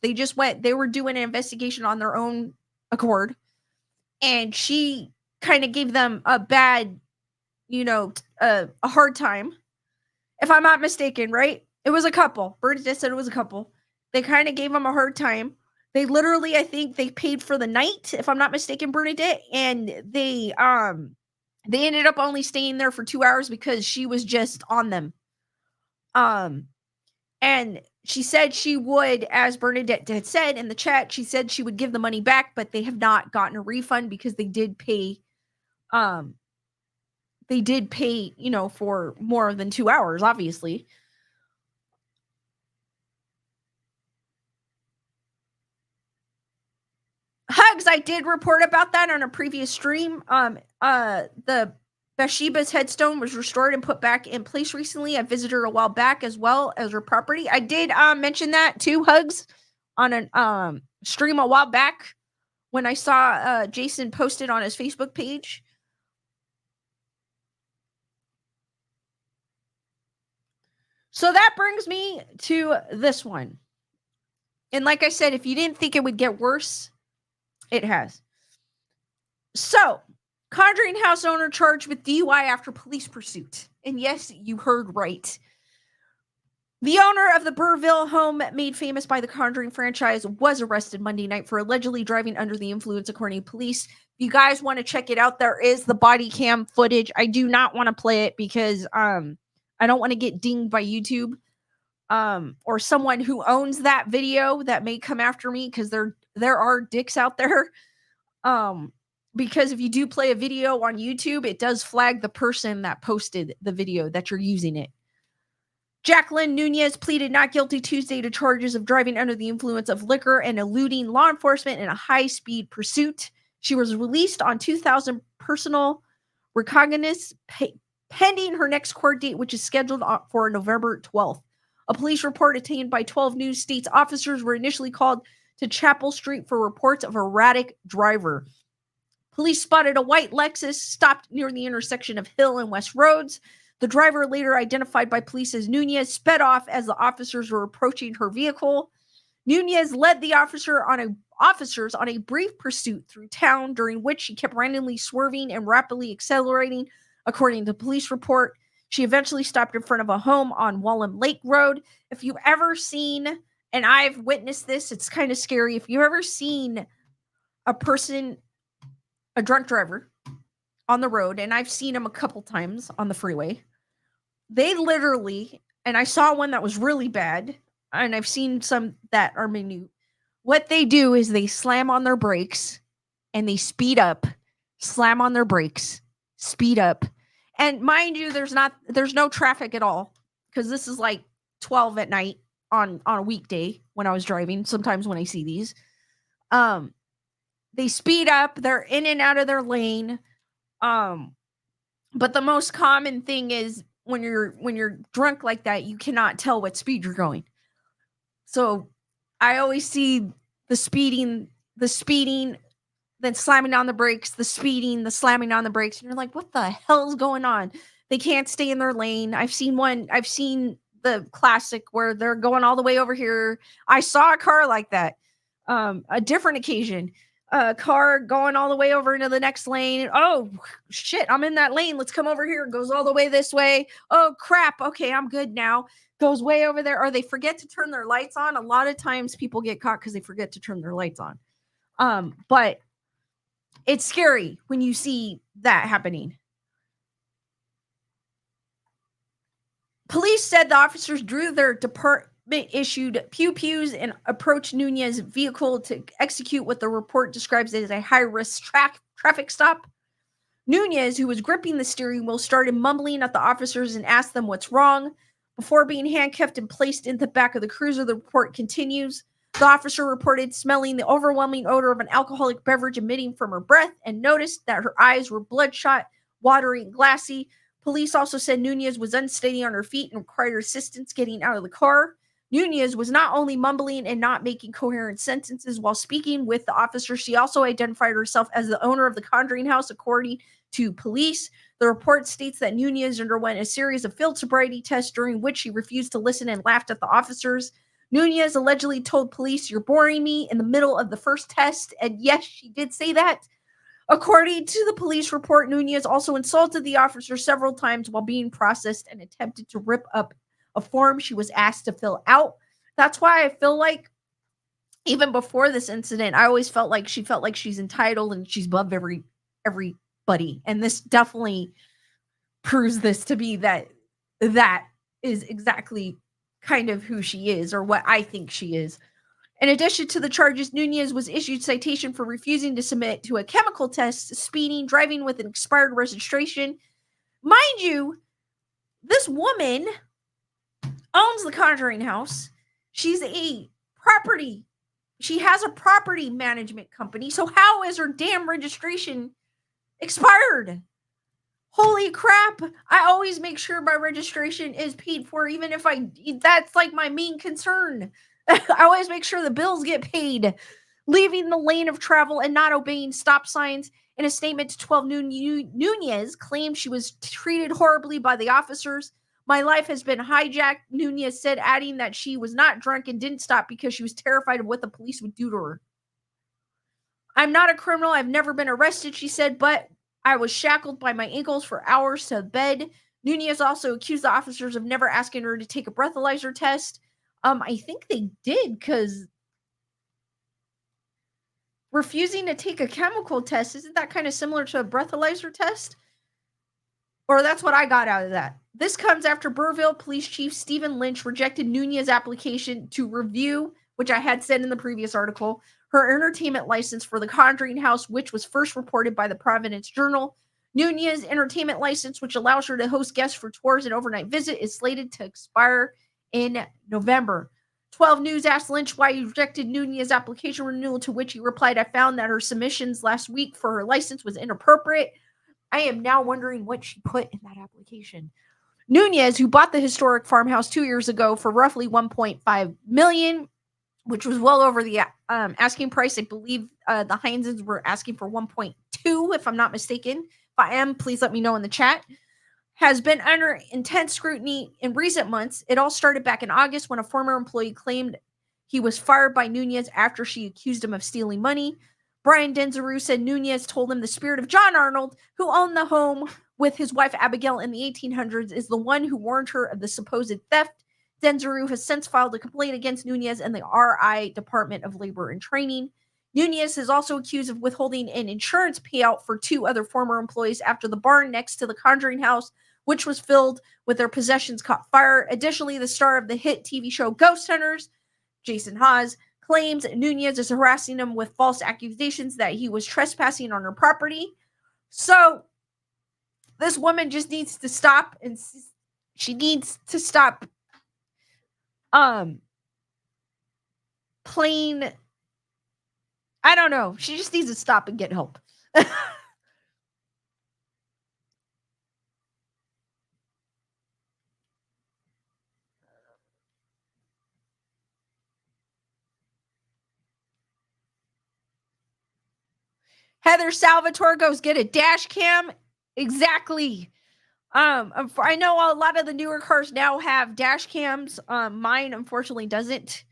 They were doing an investigation on their own accord. And she kind of gave them a bad, a hard time. If I'm not mistaken, right? It was a couple. Bernadette said it was a couple. They kind of gave them a hard time. They literally, I think they paid for the night, if I'm not mistaken, Bernadette. And they ended up only staying there for 2 hours because she was just on them. And she said she would, as Bernadette had said in the chat, she said she would give the money back, but they have not gotten a refund because they did pay, for more than 2 hours, obviously. Hugs, I did report about that on a previous stream. The Bathsheba's headstone was restored and put back in place recently. I visited her a while back, as well as her property. I did mention that too, Hugs, on an stream a while back when I saw Jason posted on his Facebook page. So that brings me to this one. And like I said, if you didn't think it would get worse, it has. So, Conjuring House owner charged with DUI after police pursuit. And yes, you heard right. The owner of the Burrville home made famous by the Conjuring franchise was arrested Monday night for allegedly driving under the influence, according to police. If you guys want to check it out, there is the body cam footage. I do not want to play it because I I don't want to get dinged by YouTube. Or someone who owns that video that may come after me, because there are dicks out there. Because if you do play a video on YouTube, it does flag the person that posted the video that you're using it. Jacqueline Nunez pleaded not guilty Tuesday to charges of driving under the influence of liquor and eluding law enforcement in a high-speed pursuit. She was released on $2,000 personal recognizance pending her next court date, which is scheduled for November 12th. A police report obtained by 12 News states officers were initially called to Chapel Street for reports of erratic driver. Police spotted a white Lexus stopped near the intersection of Hill and West Roads. The driver, later identified by police as Nunez, sped off as the officers were approaching her vehicle. Nunez led the officers on a brief pursuit through town, during which she kept randomly swerving and rapidly accelerating, according to the police report. She eventually stopped in front of a home on Wallem Lake Road. If you've ever seen, and I've witnessed this, it's kind of scary. If you've ever seen a drunk driver on the road, and I've seen them a couple times on the freeway, they literally, and I saw one that was really bad, and I've seen some that are minute. What they do is they slam on their brakes and they speed up, slam on their brakes, speed up. And mind you, there's no traffic at all, because this is like 12 at night on a weekday when I was driving. Sometimes when I see these, they speed up, they're in and out of their lane. But the most common thing is when you're drunk like that, you cannot tell what speed you're going. So I always see the speeding, then slamming on the brakes, the speeding, the slamming on the brakes. And you're like, what the hell is going on? They can't stay in their lane. I've seen the classic where they're going all the way over here. I saw a car like that. A different occasion. A car going all the way over into the next lane. Oh, shit, I'm in that lane. Let's come over here. Goes all the way this way. Oh, crap. Okay, I'm good now. Goes way over there. Or they forget to turn their lights on. A lot of times people get caught because they forget to turn their lights on. But it's scary when you see that happening. Police said the officers drew their department-issued pew-pews and approached Nunez's vehicle to execute what the report describes as a high-risk traffic stop. Nunez, who was gripping the steering wheel, started mumbling at the officers and asked them what's wrong. Before being handcuffed and placed in the back of the cruiser, the report continues. The officer reported smelling the overwhelming odor of an alcoholic beverage emitting from her breath and noticed that her eyes were bloodshot, watery, and glassy. Police also said Nunez was unsteady on her feet and required assistance getting out of the car. Nunez was not only mumbling and not making coherent sentences while speaking with the officer, she also identified herself as the owner of the Conjuring House, according to police. The report states that Nunez underwent a series of field sobriety tests during which she refused to listen and laughed at the officers. Nunez allegedly told police, "You're boring me," in the middle of the first test, and yes, she did say that. According to the police report, Nunez also insulted the officer several times while being processed and attempted to rip up a form she was asked to fill out. That's why I feel like even before this incident, I always felt like she's entitled and she's above everybody. And this definitely proves this to be that is exactly kind of who she is, or what I think she is. In addition to the charges, Nunez was issued citation for refusing to submit to a chemical test, speeding, driving with an expired registration. Mind you, this woman owns the Conjuring House. She has a property management company. So how is her damn registration expired? Holy crap. I always make sure my registration is paid for, even if that's like my main concern. I always make sure the bills get paid. Leaving the lane of travel and not obeying stop signs. In a statement to 12 Nunez claimed she was treated horribly by the officers. "My life has been hijacked," Nunez said, adding that she was not drunk and didn't stop because she was terrified of what the police would do to her. "I'm not a criminal. I've never been arrested," she said, "but I was shackled by my ankles for hours to bed." Nunez also accused the officers of never asking her to take a breathalyzer test. I think they did, because refusing to take a chemical test, isn't that kind of similar to a breathalyzer test? Or that's what I got out of that. This comes after Burville Police Chief Stephen Lynch rejected Nunez's application to review, which I had said in the previous article, her entertainment license for the Conjuring House, which was first reported by the Providence Journal. Nunez's entertainment license, which allows her to host guests for tours and overnight visit, is slated to expire in November. 12 News asked Lynch why he rejected Nunez's application renewal, to which he replied, I found that her submissions last week for her license was inappropriate. I am now wondering what she put in that application. Nunez, who bought the historic farmhouse 2 years ago for roughly $1.5 million, which was well over the asking price. I believe the Heinzens were asking for 1.2, if I'm not mistaken. If I am, please let me know in the chat. Has been under intense scrutiny in recent months. It all started back in August when a former employee claimed he was fired by Nunez after she accused him of stealing money. Brian Denzeru said Nunez told him the spirit of John Arnold, who owned the home with his wife Abigail in the 1800s, is the one who warned her of the supposed theft. Denzeru has since filed a complaint against Nunez and the RI Department of Labor and Training. Nunez is also accused of withholding an insurance payout for 2 other former employees after the barn next to the Conjuring House, which was filled with their possessions, caught fire. Additionally, the star of the hit TV show Ghost Hunters, Jason Hawes, claims Nunez is harassing him with false accusations that he was trespassing on her property. So this woman just needs to stop, and she needs to stop playing. I don't know. She just needs to stop and get help. Heather Salvatore goes get a dash cam. Exactly. I know a lot of the newer cars now have dash cams. Mine unfortunately doesn't.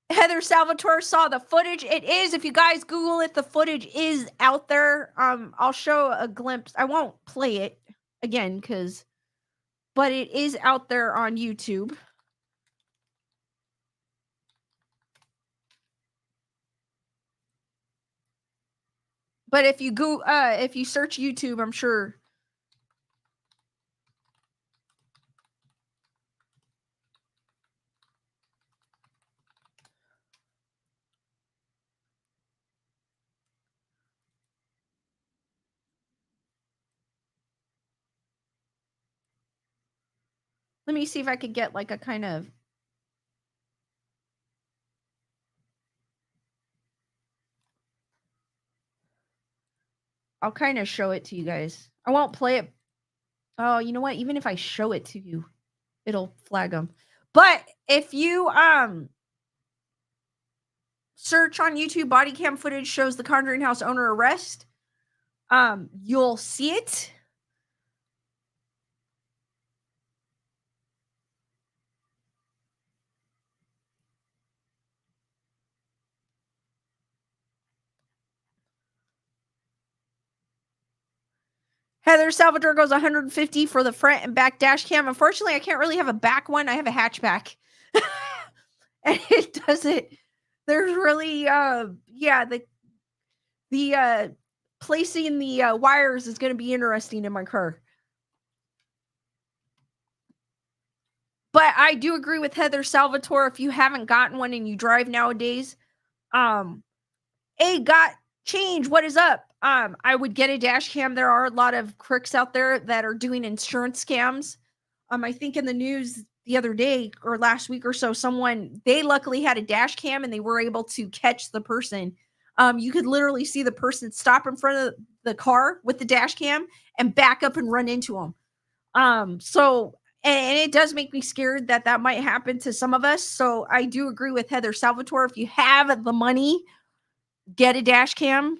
Heather Salvatore saw the footage. It is, if you guys Google it, the footage is out there. I'll show a glimpse. I won't play it again but it is out there on YouTube. But if you search YouTube, I'm sure. Let me see if I could get like a kind of. I'll kind of show it to you guys. I won't play it. Oh, you know what? Even if I show it to you, it'll flag them. But if you search on YouTube, body cam footage shows the Conjuring House owner arrest, you'll see it. Heather Salvador goes 150 for the front and back dash cam. Unfortunately, I can't really have a back one. I have a hatchback. And it doesn't. There's really the placing the wires is going to be interesting in my car. But I do agree with Heather Salvatore. If you haven't gotten one and you drive nowadays, got change. What is up? I would get a dash cam. There are a lot of crooks out there that are doing insurance scams. I think in the news the other day or last week or so, they luckily had a dash cam and they were able to catch the person. You could literally see the person stop in front of the car with the dash cam and back up and run into them. And it does make me scared that might happen to some of us. So I do agree with Heather Salvatore. If you have the money, get a dash cam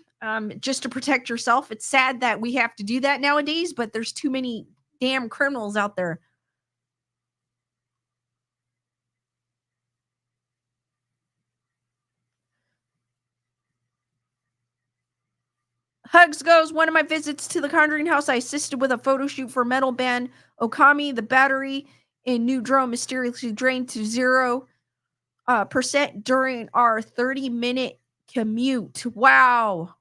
just to protect yourself. It's sad that we have to do that nowadays, but there's too many damn criminals out there. Hugs goes, one of my visits to the Conjuring House, I assisted with a photo shoot for metal band Okami. The battery in New Drone mysteriously drained to zero. percent during our 30-minute commute. Wow.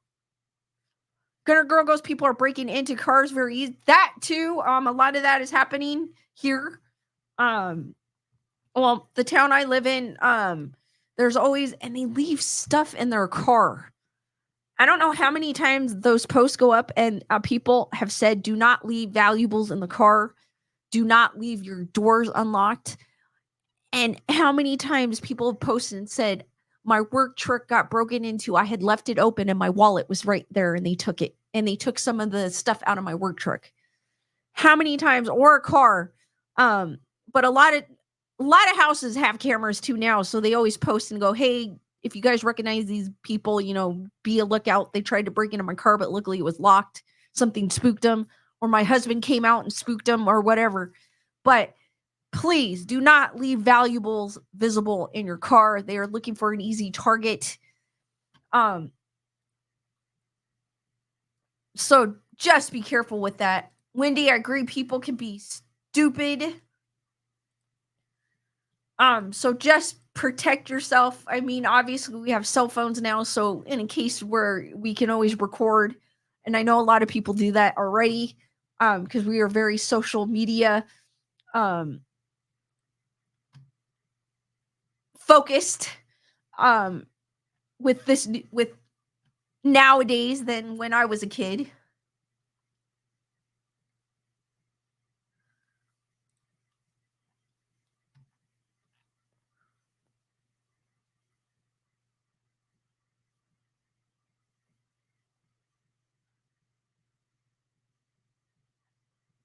Gunner Girl goes, people are breaking into cars very easy. That too. A lot of that is happening here. Well, the town I live in, there's always, and they leave stuff in their car. I don't know how many times those posts go up and people have said, do not leave valuables in the car. Do not leave your doors unlocked. And how many times people have posted and said, my work truck got broken into. I had left it open and my wallet was right there and they took it. And they took some of the stuff out of my work truck. How many times, or a car. But a lot of houses have cameras too now. So they always post and go, hey, if you guys recognize these people, be a lookout. They tried to break into my car, but luckily it was locked. Something spooked them, or my husband came out and spooked them, or whatever. But please do not leave valuables visible in your car. They are looking for an easy target. So just be careful with that. Wendy, I agree. People can be stupid. So just protect yourself. I mean, obviously we have cell phones now, so in a case where we can always record, and I know a lot of people do that already, because we are very social media focused with nowadays than when I was a kid.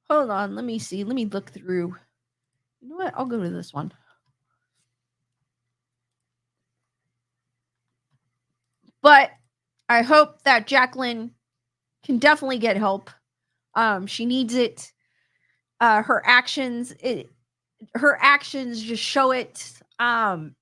Hold on, let me see. Let me look through. You know what? I'll go to this one. But I hope that Jacqueline can definitely get help. She needs it. Her actions just show it. And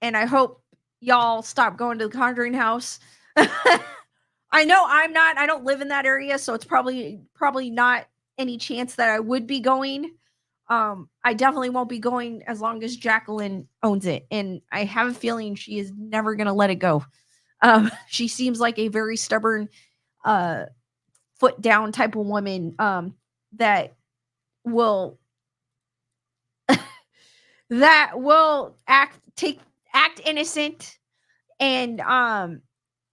I hope y'all stop going to the Conjuring House. I know I don't live in that area, so it's probably not any chance that I would be going. I definitely won't be going as long as Jacqueline owns it, and I have a feeling she is never gonna let it go. She seems like a very stubborn, foot down type of woman, that will act innocent and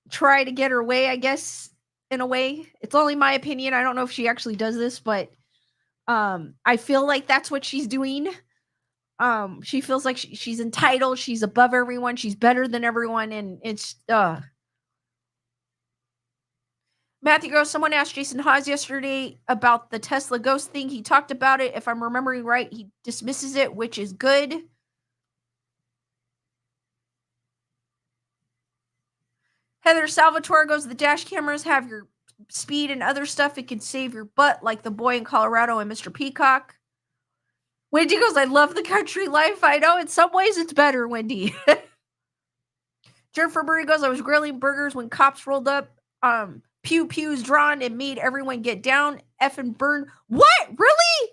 try to get her way, I guess, in a way. It's only my opinion. I don't know if she actually does this, but I feel like that's what she's doing. She feels like she's entitled, she's above everyone, she's better than everyone, and it's Matthew Gross, someone asked Jason Hawes yesterday about the Tesla ghost thing. He talked about it. If I'm remembering right, he dismisses it, which is good. Heather Salvatore goes, the dash cameras have your speed and other stuff. It can save your butt, like the boy in Colorado and Mr. Peacock. Wendy goes, I love the country life. I know in some ways it's better, Wendy. Jennifer Burry goes, I was grilling burgers when cops rolled up. Pew pews drawn and made everyone get down. Effing burn. What? Really?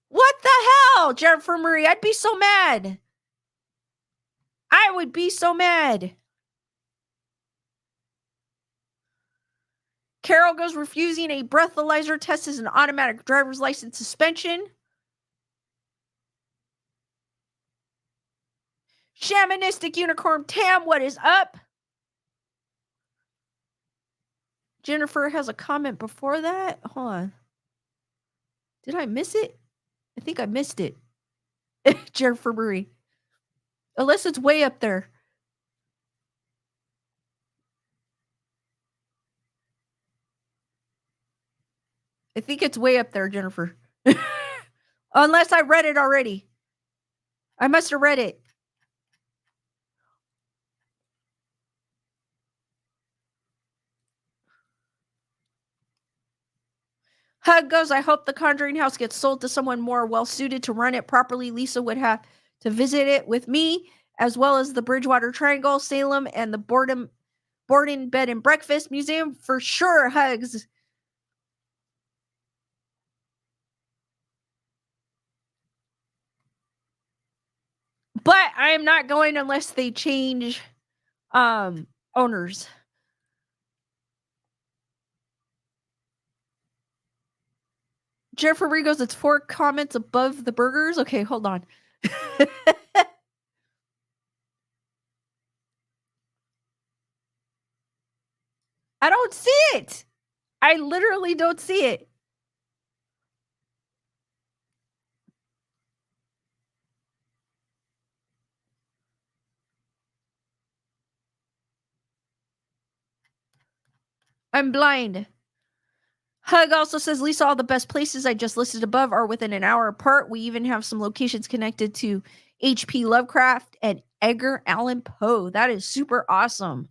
What the hell, Jennifer Murray? I'd be so mad. I would be so mad. Carol goes, refusing a breathalyzer test is an automatic driver's license suspension. Shamanistic Unicorn Tam, what is up? Jennifer has a comment before that. Hold on. Did I miss it? I think I missed it. Jennifer Murray. Unless it's way up there. I think it's way up there, Jennifer. Unless I read it already. I must have read it. Hug goes, I hope the Conjuring House gets sold to someone more well suited to run it properly. Lisa would have to visit it with me, as well as the Bridgewater Triangle, Salem, and the Boarding Bed and Breakfast Museum for sure. Hugs. But I am not going unless they change owners. Jennifer Marie goes, it's 4 comments above the burgers. Okay, hold on. I don't see it. I literally don't see it. I'm blind. Hug also says, Lisa, all the best places I just listed above are within an hour apart. We even have some locations connected to H.P. Lovecraft and Edgar Allan Poe. That is super awesome.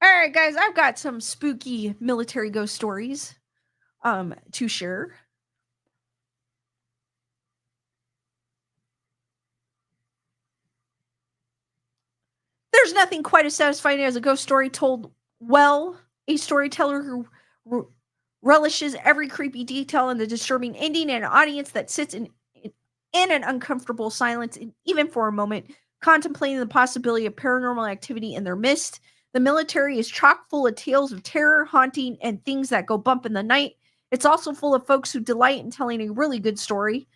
All right, guys, I've got some spooky military ghost stories to share. There's nothing quite as satisfying as a ghost story told well. A storyteller who relishes every creepy detail and the disturbing ending, and an audience that sits in an uncomfortable silence, and even for a moment, contemplating the possibility of paranormal activity in their midst. The military is chock full of tales of terror, haunting, and things that go bump in the night. It's also full of folks who delight in telling a really good story.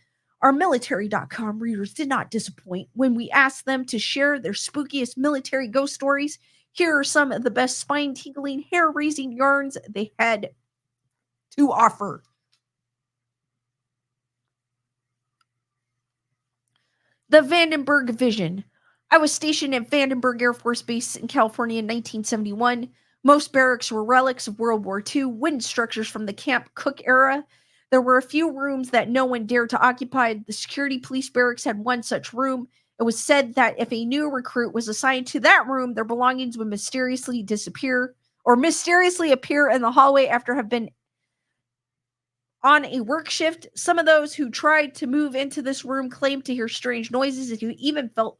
Our military.com readers did not disappoint when we asked them to share their spookiest military ghost stories. Here are some of the best spine tingling, hair raising yarns they had to offer. The Vandenberg Vision. I was stationed at Vandenberg Air Force Base in California in 1971. Most barracks were relics of World War II, wooden structures from the Camp Cook era. There were a few rooms that no one dared to occupy. The security police barracks had one such room. It was said that if a new recruit was assigned to that room, their belongings would mysteriously disappear or mysteriously appear in the hallway after have been on a work shift. Some of those who tried to move into this room claimed to hear strange noises and who even felt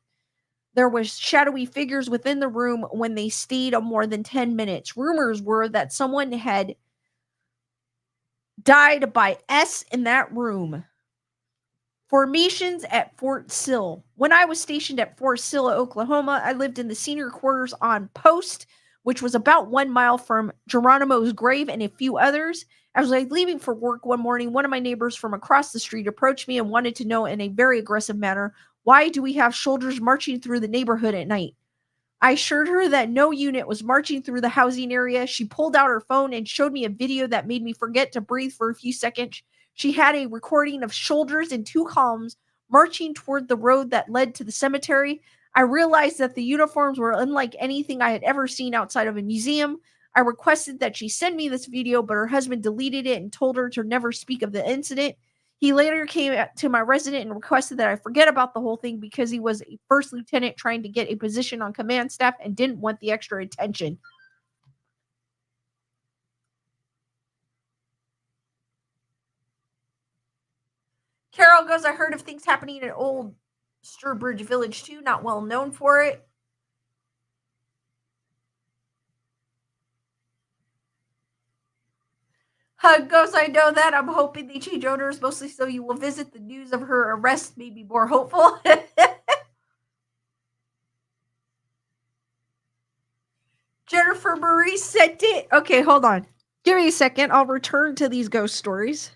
there was shadowy figures within the room when they stayed on more than 10 minutes. Rumors were that someone had died by S in that room. Formations at Fort Sill. When I was stationed at Fort Sill, Oklahoma, I lived in the senior quarters on post, which was about 1 mile from Geronimo's grave and a few others. As I was leaving for work one morning, one of my neighbors from across the street approached me and wanted to know in a very aggressive manner, why do we have soldiers marching through the neighborhood at night? I assured her that no unit was marching through the housing area. She pulled out her phone and showed me a video that made me forget to breathe for a few seconds. She had a recording of soldiers in 2 columns marching toward the road that led to the cemetery. I realized that the uniforms were unlike anything I had ever seen outside of a museum. I requested that she send me this video, but her husband deleted it and told her to never speak of the incident. He later came to my resident and requested that I forget about the whole thing because he was a first lieutenant trying to get a position on command staff and didn't want the extra attention. Carol goes, I heard of things happening in old Sturbridge Village too, not well known for it. Hug goes, I know that. I'm hoping they change owners mostly so you will visit. The news of her arrest may be more hopeful. Jennifer Marie sent it. Okay, hold on. Give me a second. I'll return to these ghost stories.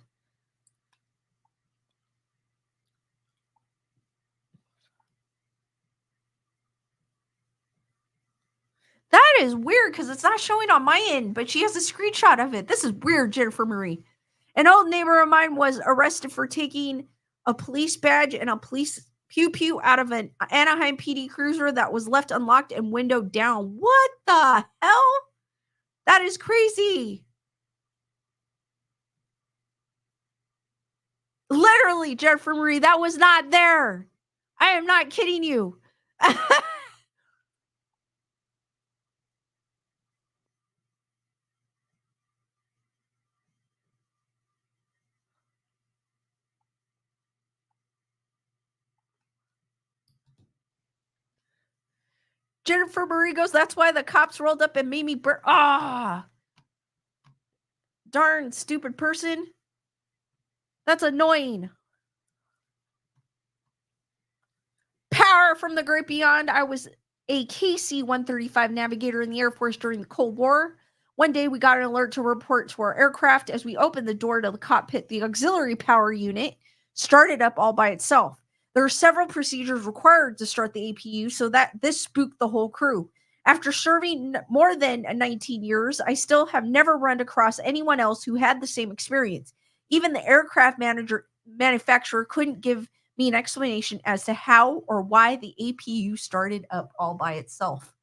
That is weird because it's not showing on my end, but she has a screenshot of it. This is weird, Jennifer Marie. An old neighbor of mine was arrested for taking a police badge and a police pew pew out of an Anaheim PD cruiser that was left unlocked and windowed down. What the hell? That is crazy. Literally, Jennifer Marie, that was not there. I am not kidding you. Jennifer Marie goes, that's why the cops rolled up and made me burn. Ah. darn stupid person. That's annoying. Power from the great beyond. I was a KC-135 navigator in the Air Force during the Cold War. One day we got an alert to report to our aircraft. As we opened the door to the cockpit, the auxiliary power unit started up all by itself. There are several procedures required to start the APU, so that this spooked the whole crew. After serving more than 19 years, I still have never run across anyone else who had the same experience. Even the aircraft manufacturer couldn't give me an explanation as to how or why the APU started up all by itself.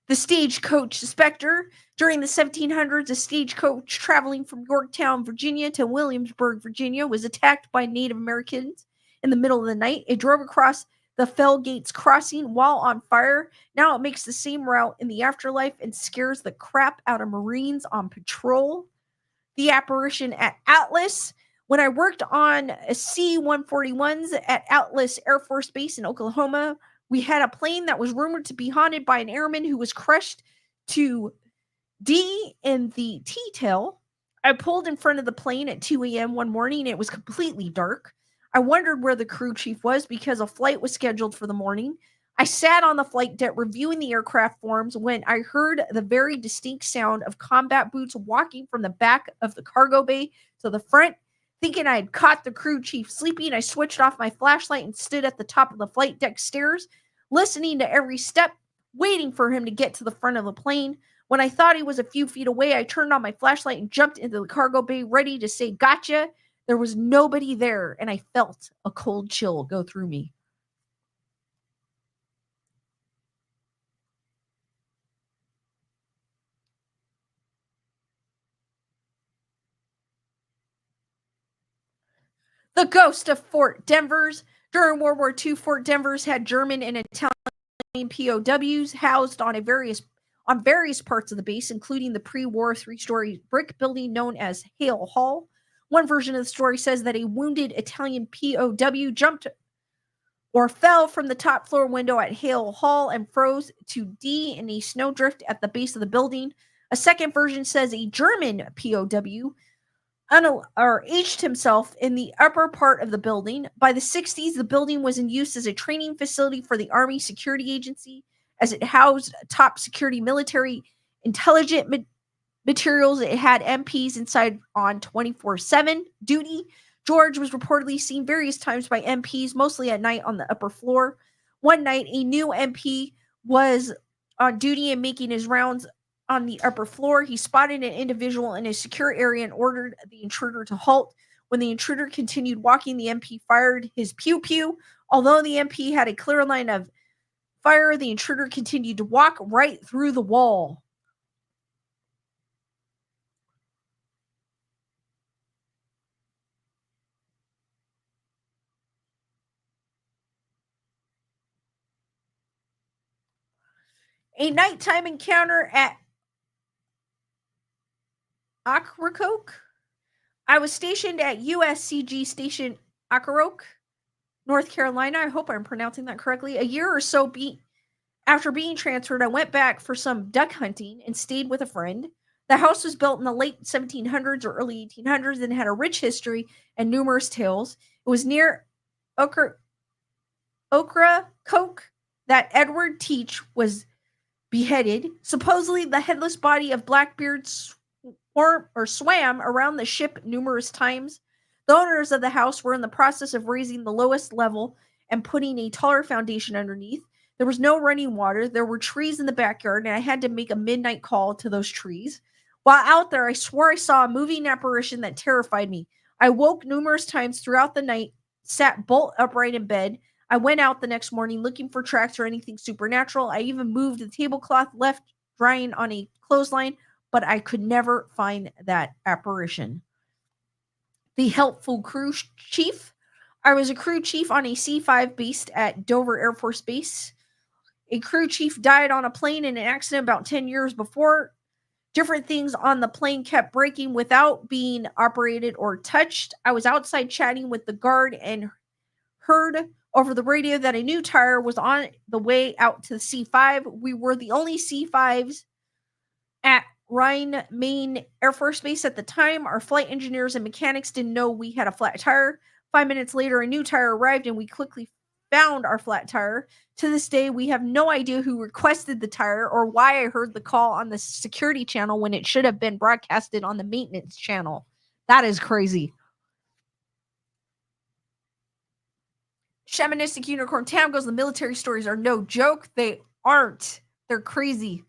The stagecoach specter. During the 1700s, a stagecoach traveling from Yorktown, Virginia to Williamsburg, Virginia was attacked by Native Americans in the middle of the night. It drove across the Fell Gates crossing while on fire. Now it makes the same route in the afterlife and scares the crap out of Marines on patrol. The apparition at Atlas. When I worked on C-141s at Atlas Air Force Base in Oklahoma, we had a plane that was rumored to be haunted by an airman who was crushed to D in the T-tail. I pulled in front of the plane at 2 a.m. one morning. It was completely dark. I wondered where the crew chief was because a flight was scheduled for the morning. I sat on the flight deck reviewing the aircraft forms when I heard the very distinct sound of combat boots walking from the back of the cargo bay to the front. Thinking I had caught the crew chief sleeping, I switched off my flashlight and stood at the top of the flight deck stairs, listening to every step, waiting for him to get to the front of the plane. When I thought he was a few feet away, I turned on my flashlight and jumped into the cargo bay, ready to say, "Gotcha." There was nobody there, and I felt a cold chill go through me. The ghost of Fort Denver's. During World War II, Fort Denver's had German and Italian POWs housed on various parts of the base, including the pre-war 3-story brick building known as Hale Hall. One version of the story says that a wounded Italian POW jumped or fell from the top floor window at Hale Hall and froze to D in a snowdrift at the base of the building. A second version says a German POW aged himself in the upper part of the building. By the 60s, the building was in use as a training facility for the Army Security Agency, as it housed top security military intelligence materials. It had MPs inside on 24/7 duty. George was reportedly seen various times by MPs, mostly at night on the upper floor. One night, a new MP was on duty and making his rounds on the upper floor. He spotted an individual in a secure area and ordered the intruder to halt. When the intruder continued walking, the MP fired his pew-pew. Although the MP had a clear line of fire, the intruder continued to walk right through the wall. A nighttime encounter at Ocracoke. I was stationed at USCG Station Ocracoke, North Carolina. I hope I'm pronouncing that correctly. A year or so after being transferred, I went back for some duck hunting and stayed with a friend. The house was built in the late 1700s or early 1800s and had a rich history and numerous tales. It was near Ocracoke that Edward Teach was beheaded. Supposedly, the headless body of Blackbeard swam around the ship numerous times. The owners of the house were in the process of raising the lowest level and putting a taller foundation underneath. There was no running water. There were trees in the backyard, and I had to make a midnight call to those trees. While out there, I swore I saw a moving apparition that terrified me. I woke numerous times throughout the night, sat bolt upright in bed. I went out the next morning looking for tracks or anything supernatural. I even moved the tablecloth left drying on a clothesline, but I could never find that apparition. The helpful crew chief. I was a crew chief on a C-5 based at Dover Air Force Base. A crew chief died on a plane in an accident about 10 years before. Different things on the plane kept breaking without being operated or touched. I was outside chatting with the guard and heard over the radio that a new tire was on the way out to the C-5. We were the only C-5s at Rhine Main Air Force Base at the time. Our flight engineers and mechanics didn't know we had a flat tire. 5 minutes later, a new tire arrived and we quickly found our flat tire. To this day, we have no idea who requested the tire or why I heard the call on the security channel when it should have been broadcasted on the maintenance channel. That is crazy. Shamanistic unicorn tam goes, the military stories are no joke. They aren't. They're crazy.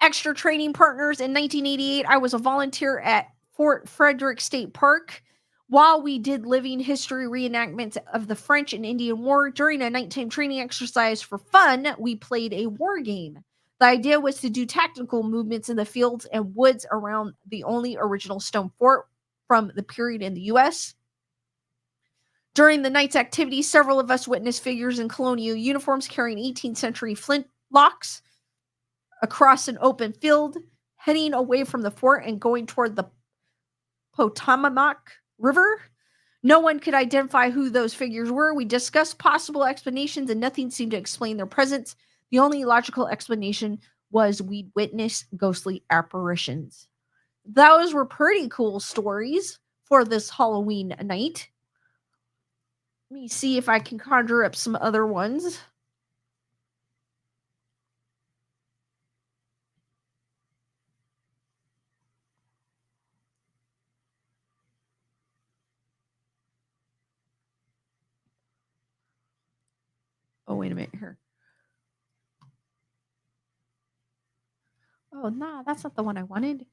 Extra training partners. In 1988, I was a volunteer at Fort Frederick State Park. While we did living history reenactments of the French and Indian War, during a nighttime training exercise for fun, we played a war game. The idea was to do tactical movements in the fields and woods around the only original stone fort from the period in the U.S. During the night's activities, several of us witnessed figures in colonial uniforms carrying 18th century flintlocks across an open field, heading away from the fort and going toward the Potomac River. No one could identify who those figures were. We discussed possible explanations and nothing seemed to explain their presence. The only logical explanation was we'd witnessed ghostly apparitions. Those were pretty cool stories for this Halloween night. Let me see if I can conjure up some other ones. Oh, wait a minute here. Oh, nah, that's not the one I wanted.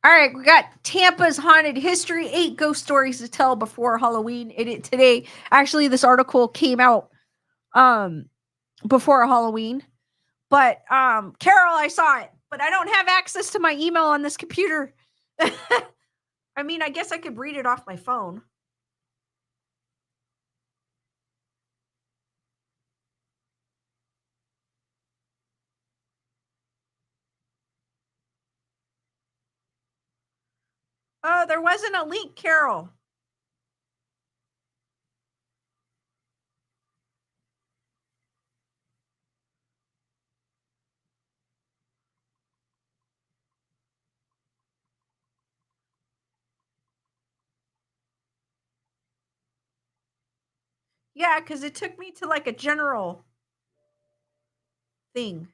All right, we got Tampa's haunted history, 8 ghost stories to tell before Halloween. Today, actually, this article came out before Halloween. But Carol, I saw it, but I don't have access to my email on this computer. I mean, I guess I could read it off my phone. Oh, there wasn't a link, Carol. Yeah, because it took me to like a general thing.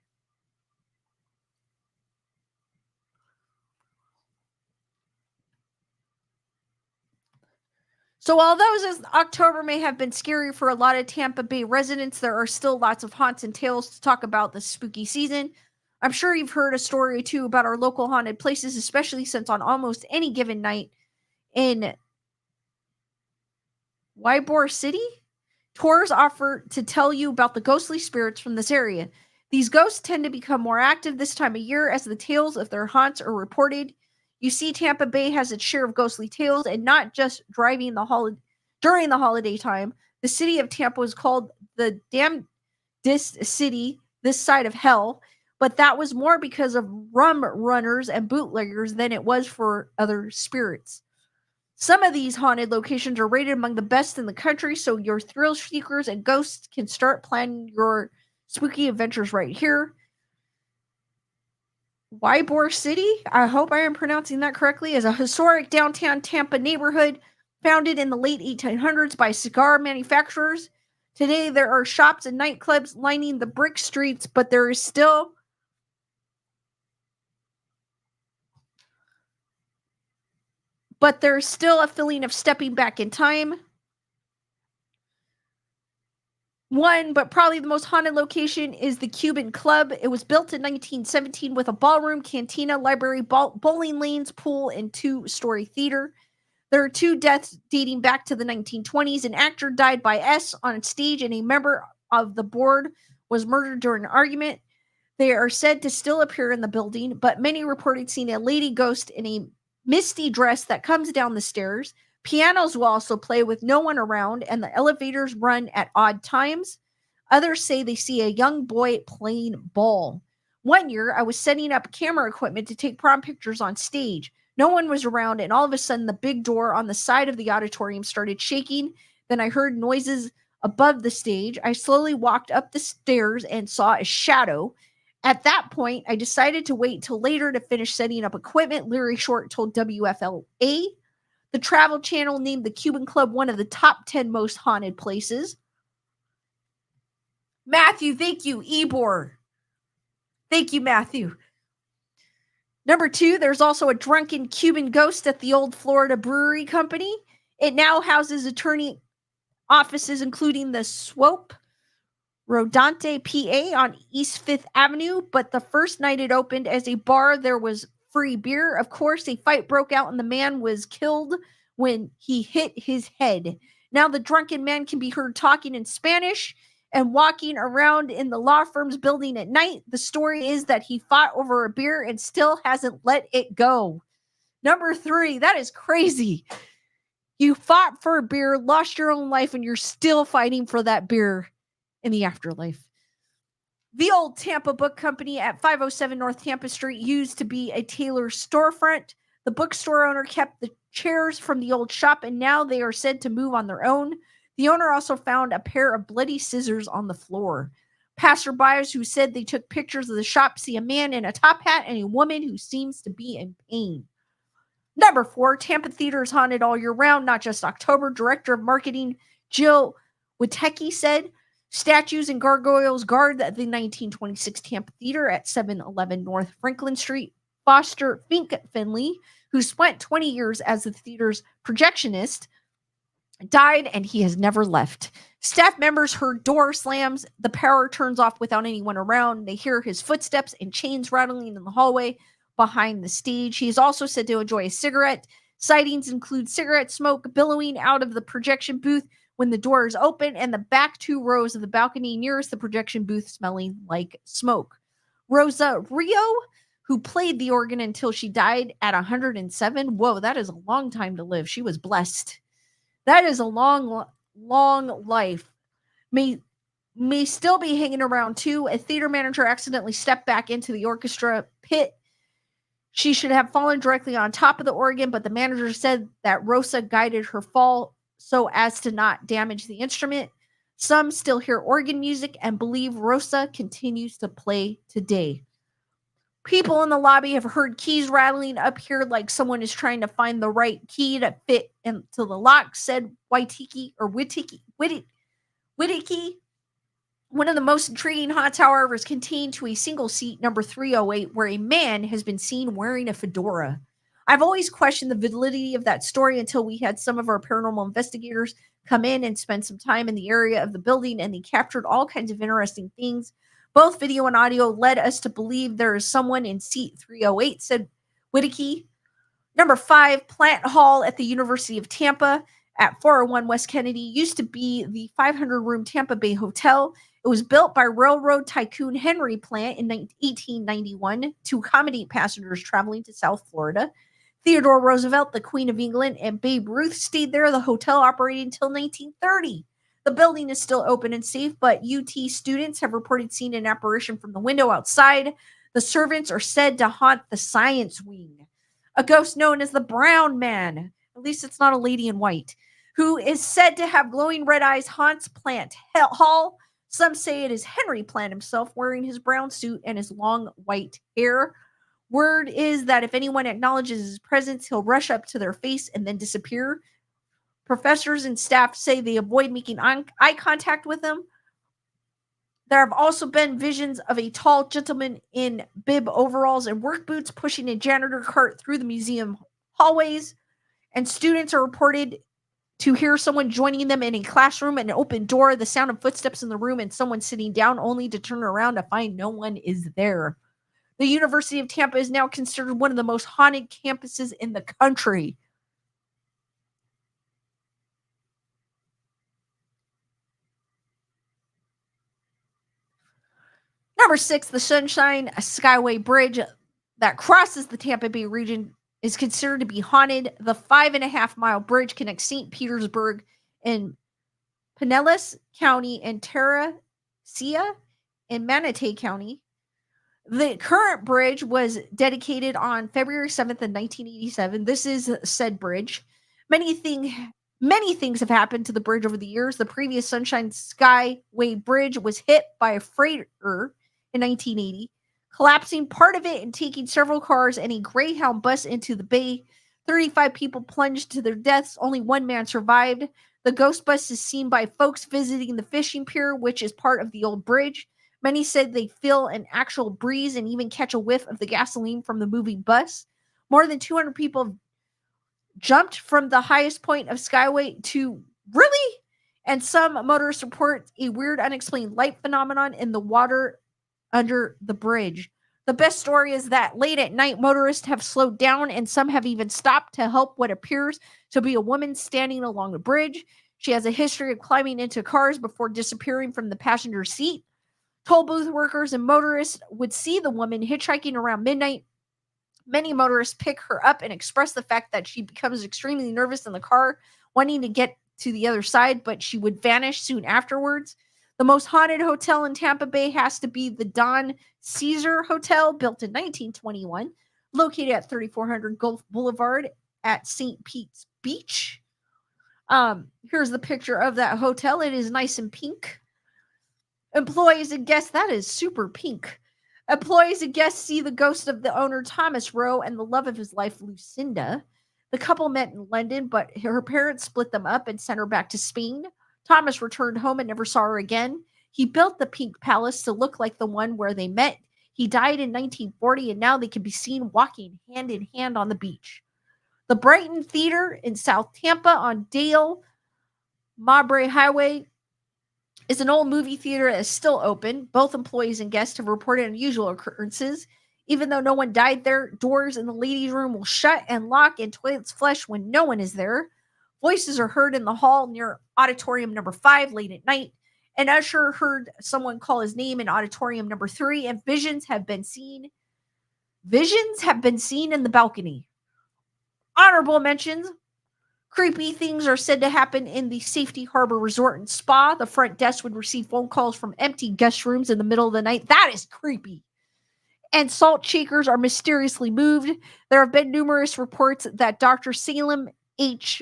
So although this October may have been scary for a lot of Tampa Bay residents, there are still lots of haunts and tales to talk about this spooky season. I'm sure you've heard a story or two about our local haunted places, especially since on almost any given night in Ybor City, tours offer to tell you about the ghostly spirits from this area. These ghosts tend to become more active this time of year as the tales of their haunts are reported. You see, Tampa Bay has its share of ghostly tales, and not just during the holiday time. The city of Tampa was called the damnedest city this side of hell, but that was more because of rum runners and bootleggers than it was for other spirits. Some of these haunted locations are rated among the best in the country, so your thrill seekers and ghosts can start planning your spooky adventures right here. Ybor City, I hope I am pronouncing that correctly, is a historic downtown Tampa neighborhood founded in the late 1800s by cigar manufacturers. Today, there are shops and nightclubs lining the brick streets, but there's still a feeling of stepping back in time. One, but probably the most haunted location is the Cuban Club. It was built in 1917 with a ballroom, cantina, library, bowling lanes, pool, and 2-story theater. There are 2 deaths dating back to the 1920s. An actor died by S on stage, and a member of the board was murdered during an argument. They are said to still appear in the building, but many reported seeing a lady ghost in a misty dress that comes down the stairs. Pianos will also play with no one around, and the elevators run at odd times. Others say they see a young boy playing ball. One year, I was setting up camera equipment to take prom pictures on stage. No one was around, and all of a sudden, the big door on the side of the auditorium started shaking. Then I heard noises above the stage. I slowly walked up the stairs and saw a shadow. At that point, I decided to wait till later to finish setting up equipment, Larry Short told WFLA. The Travel Channel named the Cuban Club one of the top 10 most haunted places. Matthew, thank you. Ebor. Thank you, Matthew. Number 2, there's also a drunken Cuban ghost at the old Florida Brewery Company. It now houses attorney offices, including the Swope Rodante, PA on East 5th Avenue. But the first night it opened as a bar, there was free beer. Of course, a fight broke out and the man was killed when he hit his head. Now the drunken man can be heard talking in Spanish and walking around in the law firm's building at night. The story is that he fought over a beer and still hasn't let it go. Number 3, that is crazy. You fought for a beer, lost your own life, and you're still fighting for that beer in the afterlife. The old Tampa Book Company at 507 North Tampa Street used to be a tailor's storefront. The bookstore owner kept the chairs from the old shop, and now they are said to move on their own. The owner also found a pair of bloody scissors on the floor. Passerbys who said they took pictures of the shop see a man in a top hat and a woman who seems to be in pain. Number 4, Tampa Theater is haunted all year round, not just October. Director of Marketing Jill Witecki said, statues and gargoyles guard the 1926 Tampa Theater at 711 North Franklin Street. Foster Fink Finley, who spent 20 years as the theater's projectionist, died and he has never left. Staff members heard door slams. The power turns off without anyone around. They hear his footsteps and chains rattling in the hallway behind the stage. He is also said to enjoy a cigarette. Sightings include cigarette smoke billowing out of the projection booth when the door is open, and the back 2 rows of the balcony nearest the projection booth smelling like smoke. Rosa Rio, who played the organ until she died at 107. Whoa, that is a long time to live. She was blessed. That is a long, long life. May still be hanging around too. A theater manager accidentally stepped back into the orchestra pit. She should have fallen directly on top of the organ, but the manager said that Rosa guided her fall so as to not damage the instrument. Some still hear organ music and believe Rosa continues to play today. People in the lobby have heard keys rattling up here like someone is trying to find the right key to fit into the lock, said Witecki. One of the most intriguing haunts, however, is contained to a single seat, number 308, where a man has been seen wearing a fedora. I've always questioned the validity of that story until we had some of our paranormal investigators come in and spend some time in the area of the building, and they captured all kinds of interesting things. Both video and audio led us to believe there is someone in seat 308, said Witecki. Number 5, Plant Hall at the University of Tampa at 401 West Kennedy used to be the 500-room Tampa Bay Hotel. It was built by railroad tycoon Henry Plant in 1891 to accommodate passengers traveling to South Florida. Theodore Roosevelt, the Queen of England, and Babe Ruth stayed there. The hotel operated until 1930. The building is still open and safe, but UT students have reported seeing an apparition from the window outside. The servants are said to haunt the science wing. A ghost known as the Brown Man, at least it's not a lady in white, who is said to have glowing red eyes, haunts Plant Hall. Some say it is Henry Plant himself wearing his brown suit and his long white hair. Word is that if anyone acknowledges his presence, he'll rush up to their face and then disappear. Professors and staff say they avoid making eye contact with him. There have also been visions of a tall gentleman in bib overalls and work boots pushing a janitor cart through the museum hallways, and students are reported to hear someone joining them in a classroom, an open door, the sound of footsteps in the room, and someone sitting down only to turn around to find no one is there. The University of Tampa is now considered one of the most haunted campuses in the country. Number 6, the Sunshine Skyway Bridge that crosses the Tampa Bay region is considered to be haunted. The 5.5-mile bridge connects St. Petersburg in Pinellas County and Terracea in Manatee County. The current bridge was dedicated on February 7th in 1987. This is said bridge. Many things have happened to the bridge over the years. The previous Sunshine Skyway Bridge was hit by a freighter in 1980, collapsing part of it and taking several cars and a Greyhound bus into the bay. 35 people plunged to their deaths. Only one man survived. The ghost bus is seen by folks visiting the fishing pier, which is part of the old bridge. Many said they feel an actual breeze and even catch a whiff of the gasoline from the moving bus. More than 200 people jumped from the highest point of Skyway to really? And some motorists report a weird unexplained light phenomenon in the water under the bridge. The best story is that late at night, motorists have slowed down and some have even stopped to help what appears to be a woman standing along the bridge. She has a history of climbing into cars before disappearing from the passenger seat. Toll booth workers and motorists would see the woman hitchhiking around midnight. Many motorists pick her up and express the fact that she becomes extremely nervous in the car, wanting to get to the other side, but she would vanish soon afterwards. The most haunted hotel in Tampa Bay has to be the Don Caesar Hotel, built in 1921, located at 3400 Gulf Boulevard at St. Pete's Beach. Here's the picture of that hotel. It is nice and pink. Employees and guests, that is super pink. Employees and guests see the ghost of the owner, Thomas Rowe, and the love of his life, Lucinda. The couple met in London, but her parents split them up and sent her back to Spain. Thomas returned home and never saw her again. He built the Pink Palace to look like the one where they met. He died in 1940, and now they can be seen walking hand in hand on the beach. The Brighton Theater in South Tampa on Dale Mabray Highway is an old movie theater that is still open. Both employees and guests have reported unusual occurrences. Even though no one died there, doors in the ladies' room will shut and lock and toilets flush when no one is there. Voices are heard in the hall near auditorium number 5 late at night. An usher heard someone call his name in auditorium number 3, and visions have been seen in the balcony. Honorable mentions. Creepy things are said to happen in the Safety Harbor Resort and Spa. The front desk would receive phone calls from empty guest rooms in the middle of the night. That is creepy. And salt shakers are mysteriously moved. There have been numerous reports that Dr. Salem H.